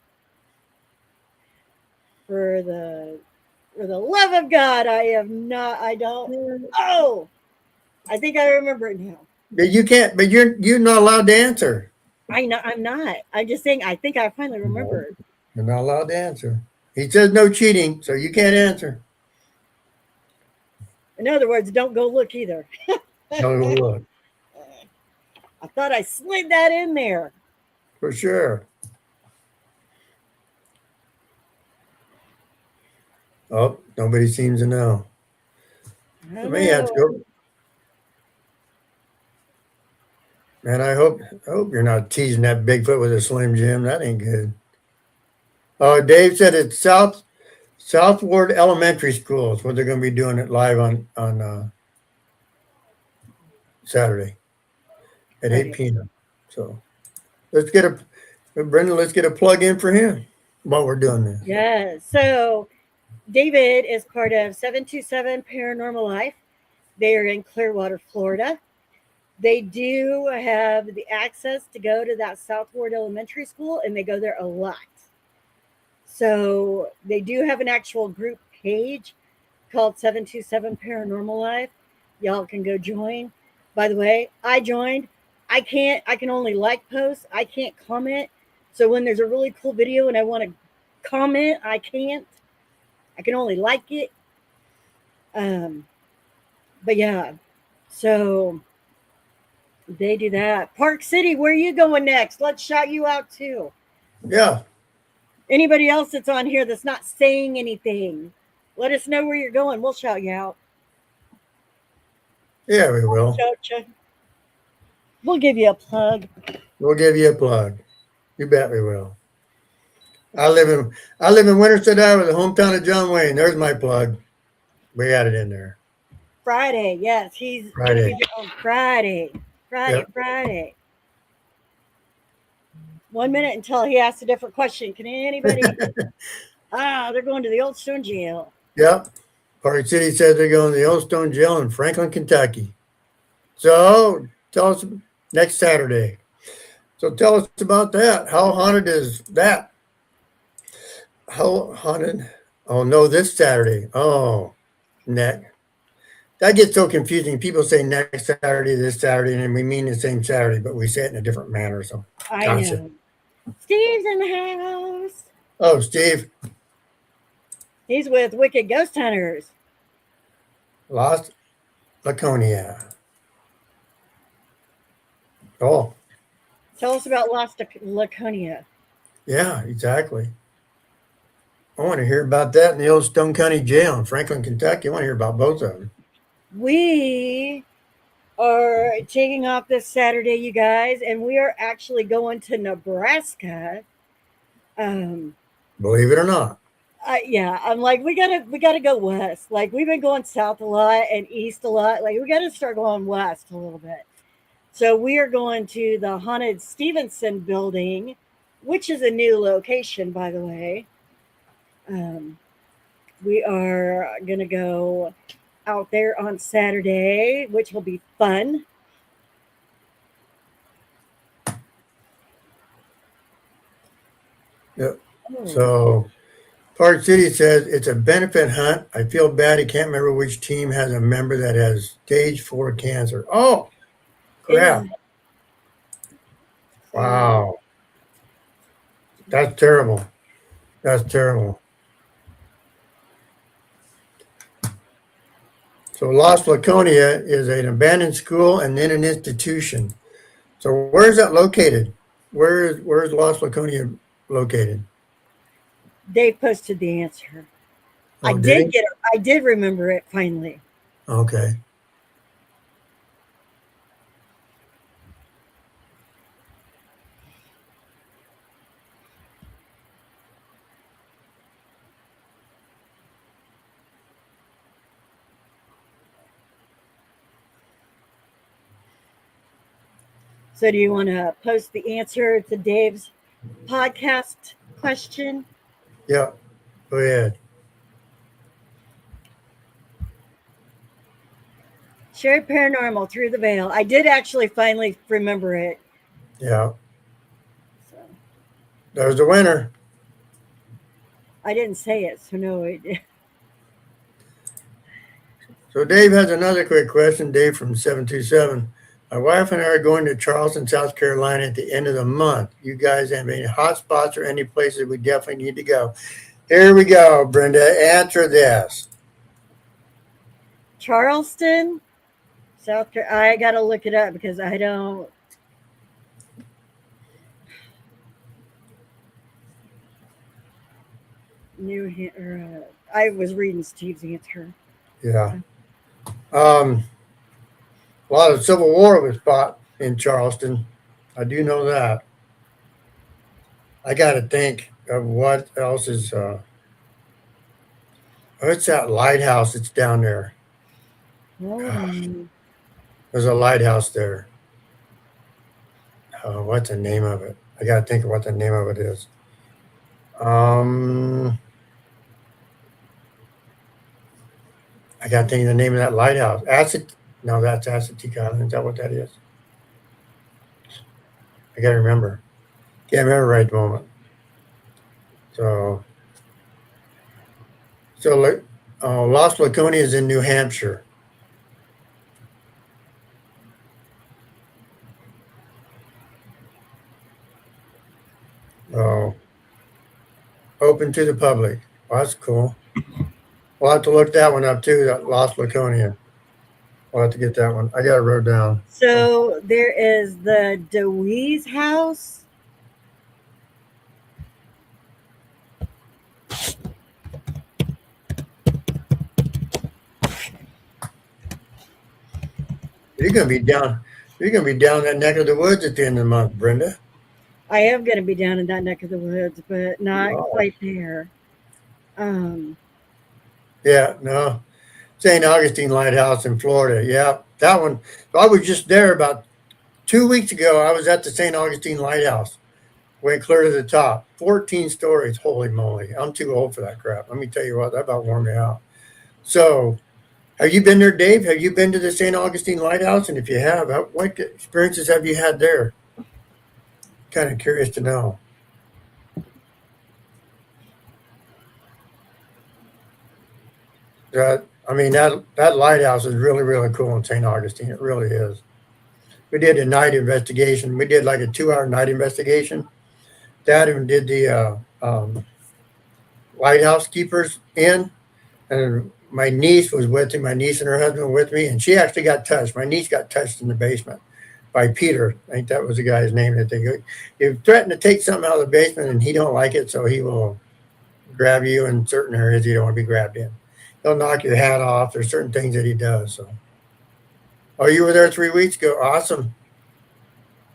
for the love of God. I have not. I don't. Oh, I think I remember it now. But you can't. But you're not allowed to answer. I know I'm not. I'm just saying. I think I finally No, remembered. you're not allowed to answer. He says no cheating, so you can't answer. In other words, don't go look either. No, look I thought I slid that in there. for sure. Oh, nobody seems to know. I I don't may have know. to go. Man, I hope you're not teasing that Bigfoot with a Slim Jim. That ain't good. Oh, Dave said it's Southward Elementary School is what they're going to be doing it live on Saturday at 8 Right. p.m. So let's get a Brendan. Let's get a plug in for him while we're doing this. Yeah. So David is part of 727 Paranormal Life. They are in Clearwater, Florida. They do have the access to go to that Southward Elementary School, and they go there a lot. So they do have an actual group page called 727 Paranormal Life. Y'all can go join. By the way, I joined. I can only like posts. I can't comment. So when there's a really cool video and I want to comment, I can't. I can only like it. Um, but yeah, so they do that. Park City, where are you going next? Let's shout you out too. Yeah, Anybody else that's on here that's not saying anything, let us know where you're going. We'll shout you out. yeah, we will. Shout you. We'll give you a plug. We'll give you a plug. You bet we will. I live in I live in Winterstead, Iowa, the hometown of John Wayne. There's my plug. We got it in there. Friday, yes, he's gonna be Friday. there on Friday. Friday, Yep. Friday. 1 minute until he asks a different question. Can anybody? They're going to the old stone jail. Yep. Park City says they're going to the Old Stone Jail in Franklin, Kentucky. So tell us next Saturday. So tell us about that. How haunted is that? How haunted? Oh no, this Saturday. Oh, next. That gets so confusing. People say next Saturday, this Saturday, and we mean the same Saturday, but we say it in a different manner. So, I gotcha. know. Steve's in the house. Oh, Steve, He's with Wicked Ghost Hunters. Lost Laconia. Oh, Tell us about Lost Laconia. yeah, exactly. I want to hear about that in the old Stone County Jail in Franklin, Kentucky. I want to hear about both of them. We are taking off this Saturday, you guys, and we are actually going to Nebraska. Um, Believe it or not. yeah, I'm like, we gotta go west. Like we've been going south a lot and east a lot. Like we gotta start going west a little bit. So we are going to the haunted Stevenson building, which is a new location, by the way. Um, we are gonna go out there on Saturday, which will be fun. Yep. Oh, So, Park City says it's a benefit hunt. I feel bad. I can't remember which team has a member that has stage 4 cancer. Oh, is crap. so Wow. That's terrible. That's terrible. So Lost Laconia is an abandoned school and then an institution. So where's that located? Where's Lost Laconia located? Dave posted the answer. I Oh, did did he? get it. I did remember it finally. Okay. So do you want to post the answer to Dave's? podcast question? Yeah, go ahead. Shared Paranormal, Through the Veil. I did actually finally remember it. Yeah, So there's the winner. I didn't say it, so no, it, So Dave has another quick question. Dave from 727. My wife and I are going to Charleston, South Carolina at the end of the month. You guys have any hot spots or any places we definitely need to go? Here we go, Brenda. Answer this. Charleston, South Carolina. I got to look it up because I don't. I was reading Steve's answer. Yeah. A lot of Civil War was fought in Charleston. I do know that. I got to think of what else is. What's that lighthouse that's down there? Hold on. There's a lighthouse there. What's the name of it? I got to think of what the name of it is. I got to think of the name of that lighthouse. No, that's Assateague Island. Is that what that is? I got to remember. Can't remember right at the moment. So Lost Laconia is in New Hampshire. Oh, open to the public. Well, that's cool. We'll have to look that one up too. That Lost Laconia. We'll have to get that one. I got it wrote down. So there is the DeWeese house. You're gonna be down. You're gonna be down that neck of the woods at the end of the month, Brenda. I am going to be down in that neck of the woods, but not Oh. quite there. Um, Yeah, no. St. Augustine Lighthouse in Florida. Yeah, that one. So I was just there about 2 weeks ago. I was at the St. Augustine Lighthouse. Went clear to the top. 14 stories. Holy moly. I'm too old for that crap. Let me tell you what, that about wore me out. So, have you been there, Dave? Have you been to the St. Augustine Lighthouse? And if you have, what experiences have you had there? Kind of curious to know. That lighthouse is really, really cool in St. Augustine. It really is. We did a night investigation. We did like a 2-hour night investigation. Dad even did the lighthouse keepers in, and my niece was with me. My niece and her husband were with me, and she actually got touched. My niece got touched in the basement by Peter. I think that was the guy's name. That you threaten to take something out of the basement, and he don't like it, so he will grab you in certain areas you don't want to be grabbed in. He'll knock your hat off. There's certain things that he does. So, oh, you were there 3 weeks ago. Awesome.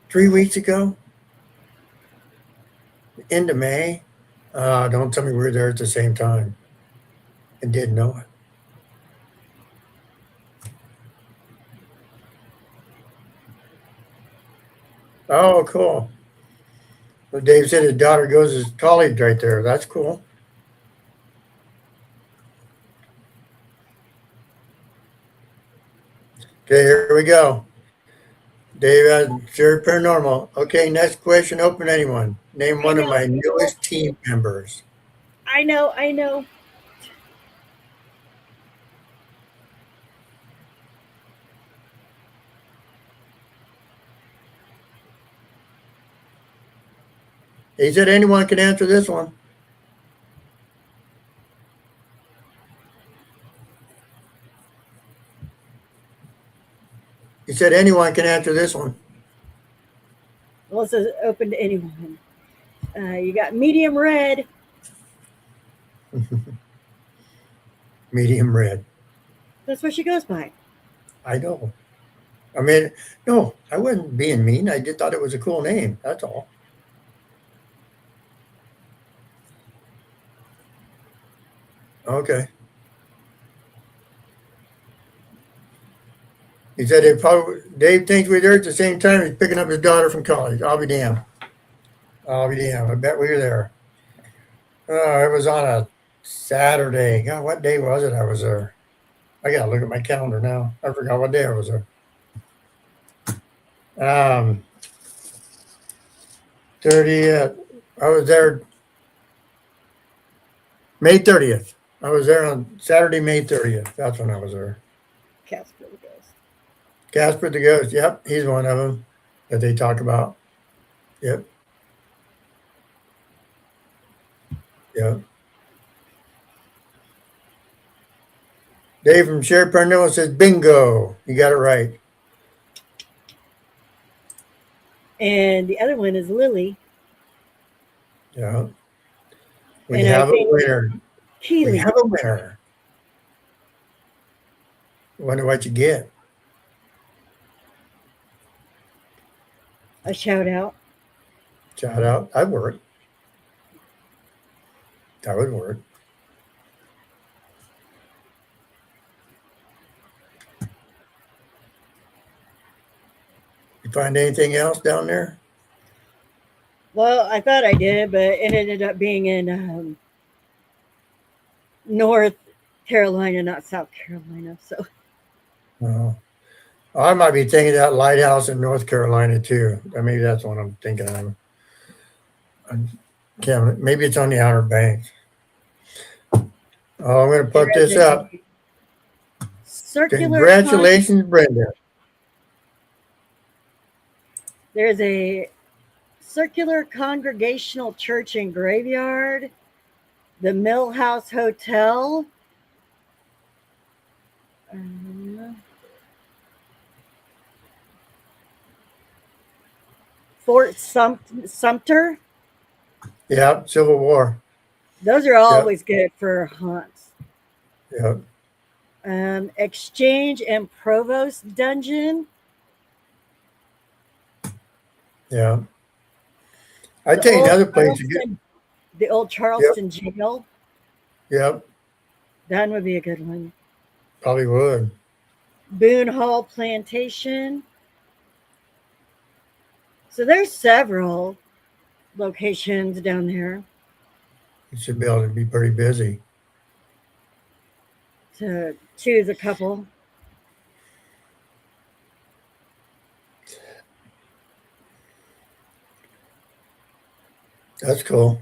3 weeks ago, end of May. Don't tell me we were there at the same time and didn't know it. Oh, cool. Well, Dave said his daughter goes to college right there. That's cool. Okay, here we go. Dave has shared paranormal. Okay, next question. Open anyone. Name one of my newest team members. I know, I know. He said anyone can answer this one. He said anyone can answer this one. Well, it says open to anyone. You got medium red. Medium red. That's what she goes by. I know. I mean, no, I wasn't being mean. I just thought it was a cool name. That's all. Okay. He said Dave thinks we're there at the same time. He's picking up his daughter from college. I'll be damned. Oh, yeah, I bet we were there. Oh, it was on a Saturday. God, what day was it I was there? I gotta look at my calendar now. I forgot what day I was there. Um, 30th. I was there May 30th. I was there on Saturday, May 30th. That's when I was there. Casper the Ghost. Casper the Ghost. Yep, he's one of them that they talk about. Yep, yep. Dave from Share Paranormal says, bingo. You got it right. And the other one is Lily. Yeah. We And I have a think winner. We Keely. have a winner. Wonder what you get. A shout out. Shout out. That work. That would work. You find anything else down there? Well, I thought I did, but it ended up being in North Carolina, not South Carolina. So No. I might be thinking that lighthouse in North Carolina too. Maybe that's what I'm thinking of. Maybe it's on the Outer Banks. Oh, I'm going to put there is this up. a circular Congratulations, Brenda. there's a circular congregational church and graveyard, the Mill House Hotel, uh, Fort Sumter. Yep, Civil War. Those are Yep, always good for haunts. yep, Exchange and Provost Dungeon, yeah. I the tell you old another place to get. Charleston, the old Yep, Charleston jail. yep, That would be a good one. probably would. Boone Hall Plantation. So there's several locations down there You should be able to be pretty busy. to choose a couple. That's cool.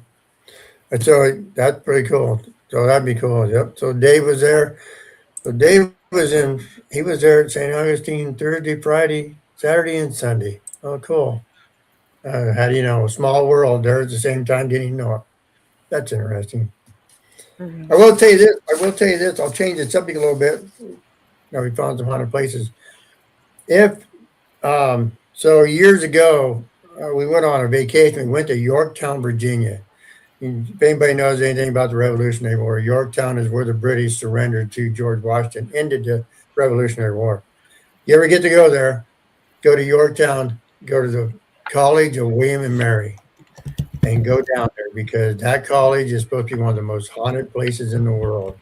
And so that's pretty cool. So that'd be cool. Yep. So Dave was there. So Dave was in. He was there at St. Augustine Thursday, Friday, Saturday, and Sunday. Oh, cool. How do you know? A small world there at the same time. Didn't even know it. That's interesting. I will tell you this. I will tell you this. I'll change the subject a little bit. Now we found some haunted places. If so, years ago, we went on a vacation. We went to Yorktown, Virginia. And if anybody knows anything about the Revolutionary War, Yorktown is where the British surrendered to George Washington, ended the Revolutionary War. You ever get to go there? Go to Yorktown. Go to the College of William and Mary, and go down there because that college is supposed to be one of the most haunted places in the world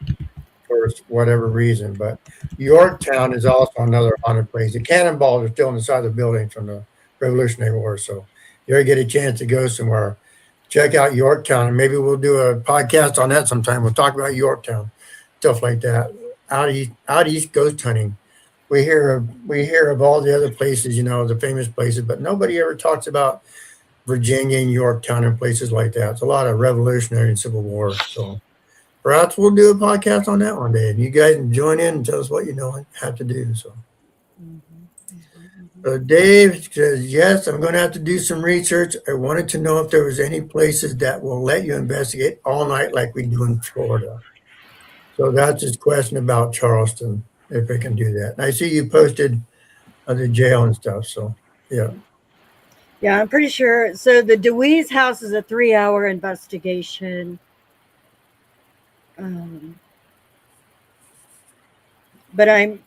for whatever reason. But Yorktown is also another haunted place. The cannonballs are still inside the building from the Revolutionary War. So you ever get a chance to go somewhere, check out Yorktown, and maybe we'll do a podcast on that sometime. We'll talk about Yorktown, stuff like that. Out east ghost hunting. We hear of all the other places, the famous places, but nobody ever talks about Virginia and Yorktown and places like that. It's a lot of Revolutionary and Civil War. So perhaps we'll do a podcast on that one day, and you guys can join in and tell us what you know and have to do. So, Dave says, yes, I'm going to have to do some research. I wanted to know if there was any places that will let you investigate all night like we do in Florida. So that's his question about Charleston, if it can do that. And I see you posted the jail and stuff. So, yeah. Yeah, I'm pretty sure. So the DeWeese house is a 3-hour investigation. Um, but I'm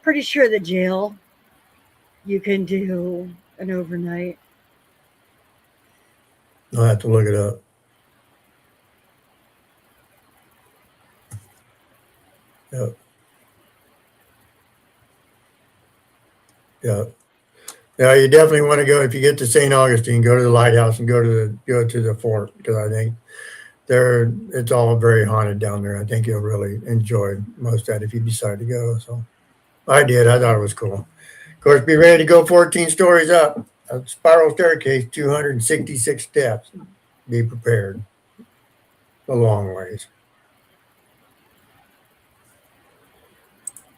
pretty sure the jail you can do an overnight. I'll have to look it up. Yeah. Yeah. Yeah, you definitely want to go if you get to St. Augustine. Go to the lighthouse and go to the fort because I think there it's all very haunted down there. I think you'll really enjoy most of that if you decide to go. So I did. I thought it was cool. Of course, be ready to go 14 stories up. A spiral staircase, 266 steps. Be prepared. A long ways.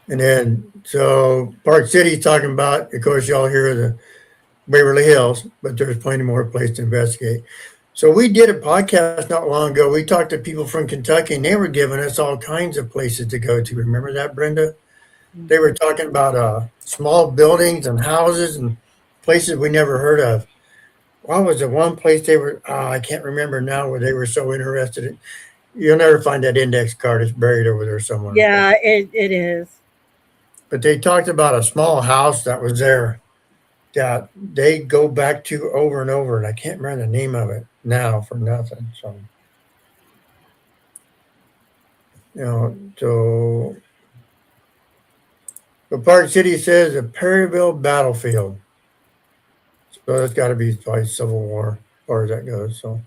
And then, so Park City's talking about, of course, y'all hear the Beverly Hills, but there's plenty more place to investigate. So we did a podcast not long ago. We talked to people from Kentucky, and they were giving us all kinds of places to go to. Remember that, Brenda? They were talking about small buildings and houses and places we never heard of. What was the one place they were? I can't remember now where they were so interested in. You'll never find that index card. It's buried over there somewhere. Yeah, it is. But they talked about a small house that was there that they go back to over and over, and I can't remember the name of it now for nothing. So, so the Park City says a Perryville battlefield. So that's got to be probably Civil War, as far as that goes. So,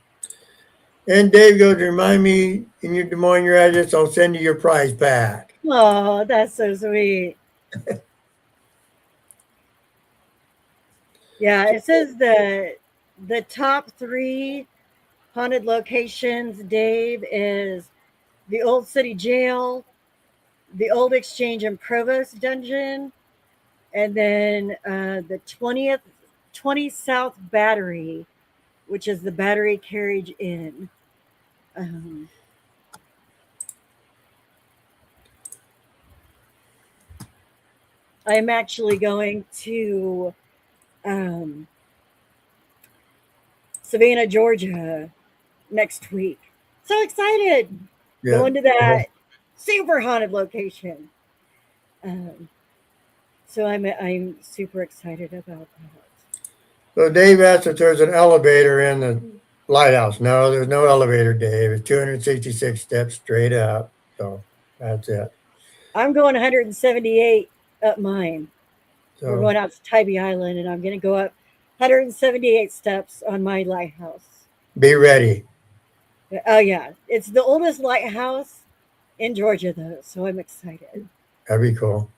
and Dave goes, remind me in your Des Moines your address. I'll send you your prize pack. Oh, that's so sweet. Yeah, it says the top 3 haunted locations, Dave, is the Old City Jail, the Old Exchange and Provost Dungeon, and then the 20 South Battery, which is the Battery Carriage Inn. Um, I'm actually going to um, Savannah, Georgia next week. So excited! Yeah. Going to that super haunted location. Um, so I'm super excited about that. So Dave asked if there's an elevator in the lighthouse. No, there's no elevator, Dave. It's 266 steps straight up. So that's it. I'm going 178 up mine. We're So going out to Tybee Island, and I'm going to go up 178 steps on my lighthouse. be ready. Oh yeah, it's the oldest lighthouse in Georgia, though, so I'm excited. That'd be cool.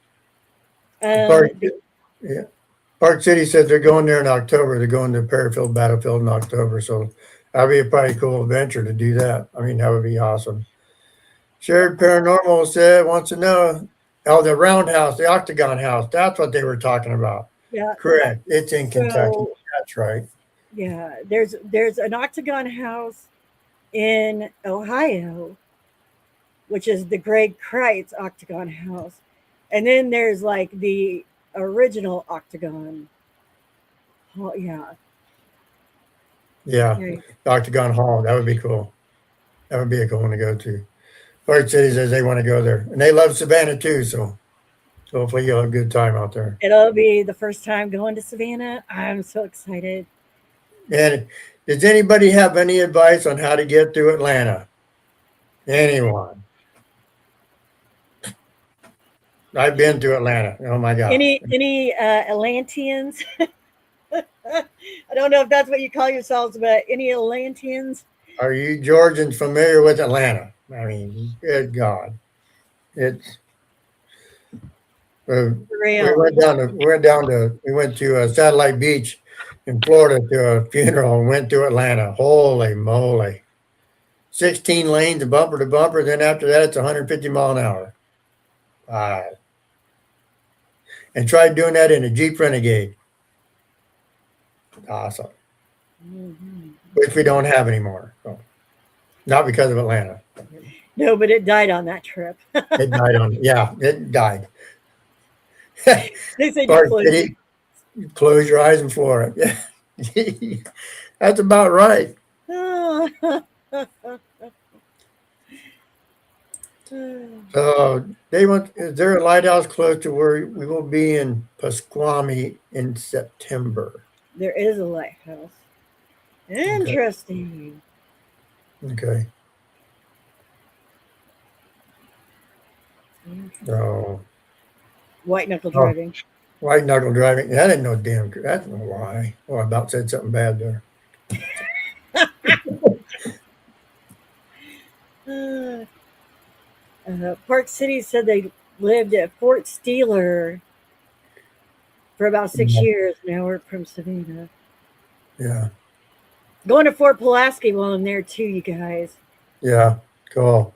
Um, Park, the, yeah. Park City said they're going there in October. They're going to Perryfield Battlefield in October. So that'd be a pretty cool adventure to do that. I mean, that would be awesome. Shared Paranormal said, wants to know, oh, the roundhouse, the octagon house. That's what they were talking about. yeah, Correct. It's in Kentucky. so That's right. yeah, there's an octagon house in Ohio, which is the Greg Kreitz Octagon House, and then there's like the original Octagon. Oh, yeah, Yeah. yeah. Octagon Hall. That would be cool. That would be a cool one to go to. Park City says they want to go there. And they love Savannah too. So hopefully you'll have a good time out there. It'll be the first time going to Savannah. I'm so excited. And does anybody have any advice on how to get to Atlanta? Anyone? I've been to Atlanta. Oh my God. Any Atlanteans? I don't know if that's what you call yourselves, but any Atlanteans? Are you Georgians familiar with Atlanta? I mean, good God. It's For we real. went to Satellite Beach in Florida to a funeral and went to Atlanta. Holy moly. 16 lanes bumper to bumper. Then after that, it's 150 mile an hour. And tried doing that in a Jeep Renegade. Awesome. Mhm. Which we don't have anymore. So, not because of Atlanta. No, but it died on that trip. It died on, yeah, it died. They said you Park closed it. City, close your eyes and floor it. Yeah. That's about right. Is there a lighthouse close to where we will be in Pasquami in September? There is a lighthouse. Interesting. Okay. So, White knuckle oh, driving. White knuckle driving. That ain't no damn. That's no lie. Oh, I about said something bad there. Uh, Park City said they lived at Fort Steeler for about 6 years. Now we're from Savannah. Yeah. Going to Fort Pulaski while I'm there too, you guys. Yeah. Cool.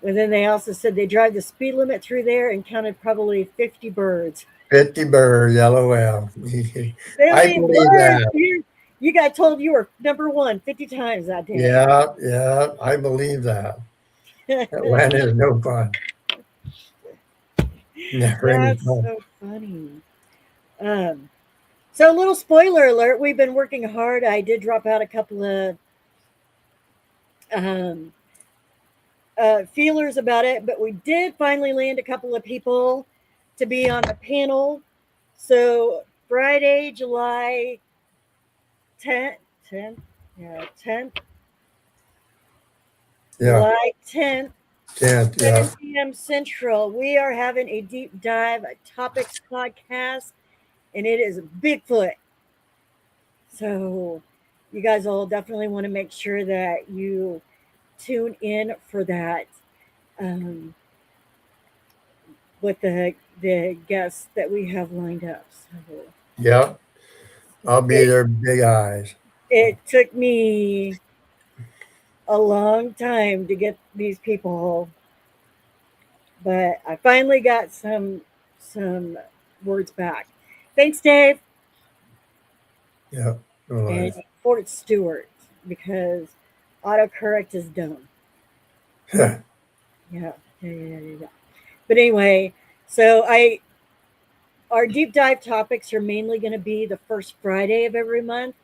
And then they also said they drive the speed limit through there and counted probably 50 birds. 50 birds. LOL. They I mean believe birds. that. You got told you were number one 50 times that day. Yeah. Yeah. I believe that. Atlanta is no fun. Never any That's fun. so funny. Um, so, a little spoiler alert: we've been working hard. I did drop out a couple of um, feelers about it, but we did finally land a couple of people to be on the panel. So, Friday, July 10th, 10th, yeah, 10th, Yeah. July 10th, 10th. Yeah. 7 p.m. Central, we are having a deep dive topics podcast, and it is Bigfoot. So, you guys will definitely want to make sure that you tune in for that um, with the guests that we have lined up. So, Yeah. I'll be it, there. Big eyes. it took me a long time to get these people, but I finally got some words back. Thanks, Dave Yeah. No and lies. Fort Stewart, because autocorrect is dumb. Yeah, yeah. But anyway, so I our deep dive topics are mainly going to be the first Friday of every month.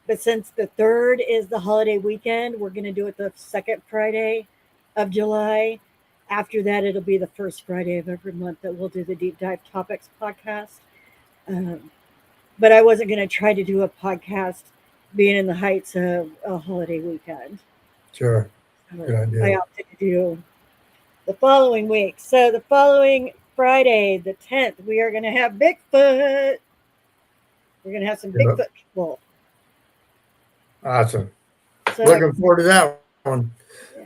But since the third is the holiday weekend, we're going to do it the second Friday of July. After that, it'll be the first Friday of every month that we'll do the deep dive topics podcast. Um, but I wasn't going to try to do a podcast being in the heights of a holiday weekend. Sure. Good So I idea. opted to do the following week. So the following Friday, the 10th, we are going to have Bigfoot. We're going to have some Yep. Bigfoot people. Awesome. So Looking forward to that one.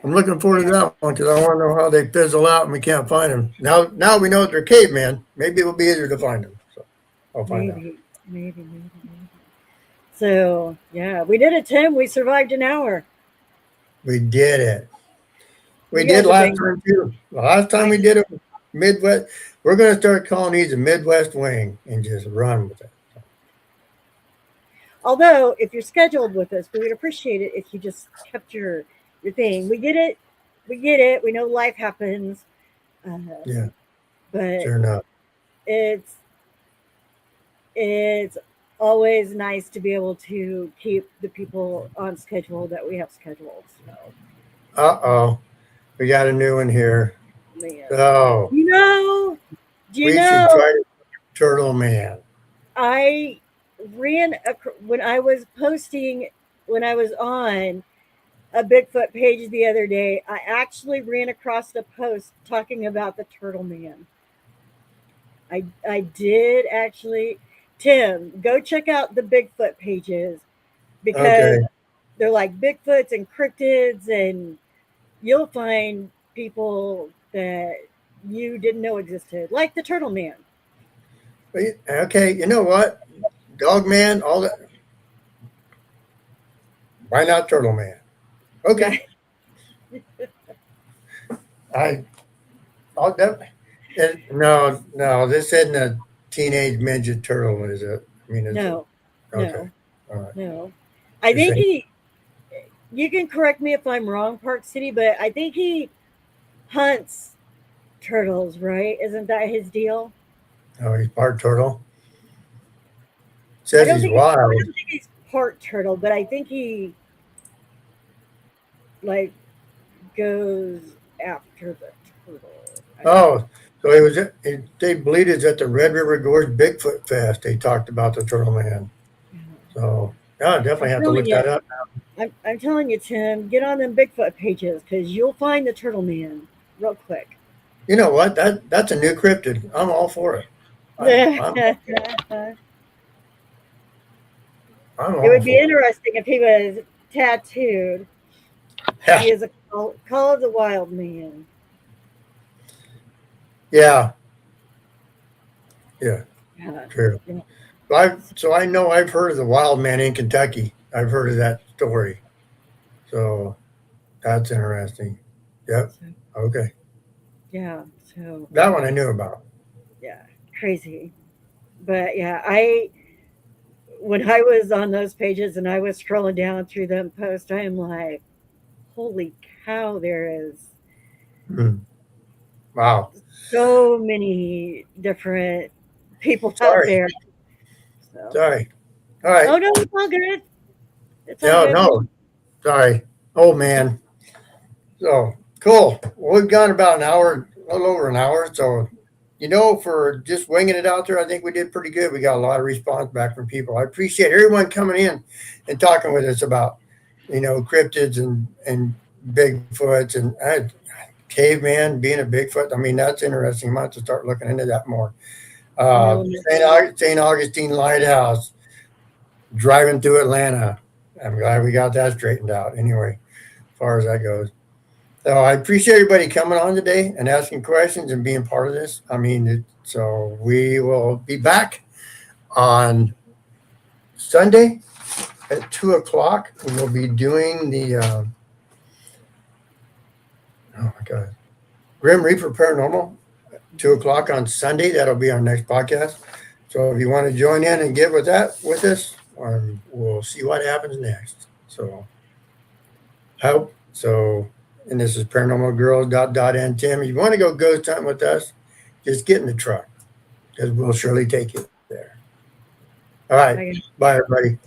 I'm yeah, looking forward to that one because I want to know how they fizzle out and we can't find them. Now we know they're cavemen. Maybe it'll be easier to find them. So I'll find out. maybe. So yeah, we did it, Tim. We survived an hour. We did it. We You did guys have last been. time too. The last time I we did it, Midwest. We're going to start calling these a Midwest wing and just run with it. Although, if you're scheduled with us, we would appreciate it if you just kept your thing. We get it. We get it. We know life happens, uh, Yeah, but sure enough. it's it's always nice to be able to keep the people on schedule that we have scheduled. So, Uh-oh. We got a new one here. man, So you know, do you we should know? try to Turtle Man. I when I was posting when I was on a Bigfoot page the other day. I actually ran across a post talking about the Turtle Man. I did actually. Tim, go check out the Bigfoot pages because Okay. they're like Bigfoots and cryptids, and you'll find people that you didn't know existed, like the Turtle Man. Okay, you know what? Dog Man, all that. Why not Turtle Man? Okay. Yeah, I I'll definitely. No, this isn't a teenage midget turtle, is it? I mean, is it? no, Okay. no, All right. no. I Just think saying. he. You can correct me if I'm wrong, Park City, but I think he hunts turtles, right? Isn't that his deal? Oh, he's part turtle. I Says don't he's think he's, I wild. don't think he's part turtle, but I think he like goes after the turtle. I don't Oh, so he was. They believe it's at the Red River Gorge Bigfoot Fest. They talked about the Turtle Man. know. So yeah, I definitely I'm have to telling look you, that up. I'm telling you, Tim, get on them Bigfoot pages because you'll find the turtle man real quick. You know what? That's a new cryptid. I'm all for it. I'm It all would be for it. interesting if he was tattooed. He is a called the wild man. Yeah, yeah, Yeah. true. Yeah. So I know I've heard of the wild man in Kentucky. I've heard of that story. So that's interesting. Yep. So, Okay. yeah. So That one I knew about. yeah, crazy. But yeah, I when I was on those pages and I was scrolling down through them posts, I am like, holy cow, there is Hmm. Wow. so many different people out Sorry. there. So, Sorry. All right. oh no, it's all good. It's all Yeah, good. no. Sorry. Oh man. So cool. Well, we've gone about an hour, a little over an hour. So, for just winging it out there, I think we did pretty good. We got a lot of response back from people. I appreciate everyone coming in and talking with us about, cryptids and Bigfoots and caveman being a Bigfoot. I mean, that's interesting. Might have to start looking into that more. Um, St. Augustine Lighthouse, driving through Atlanta. I'm glad we got that straightened out. Anyway, as far as that goes. So I appreciate everybody coming on today and asking questions and being part of this. I mean, so we will be back on Sunday at 2:00. And we'll be doing the oh my god, Grim Reaper Paranormal. 2:00 on Sunday. That'll be our next podcast. So if you want to join in and get with us, we'll see what happens next. So hope so. And this is Paranormal Girls. And Tim. If you want to go ghost hunting with us, just get in the truck because we'll surely take you there. All right. I Bye, everybody.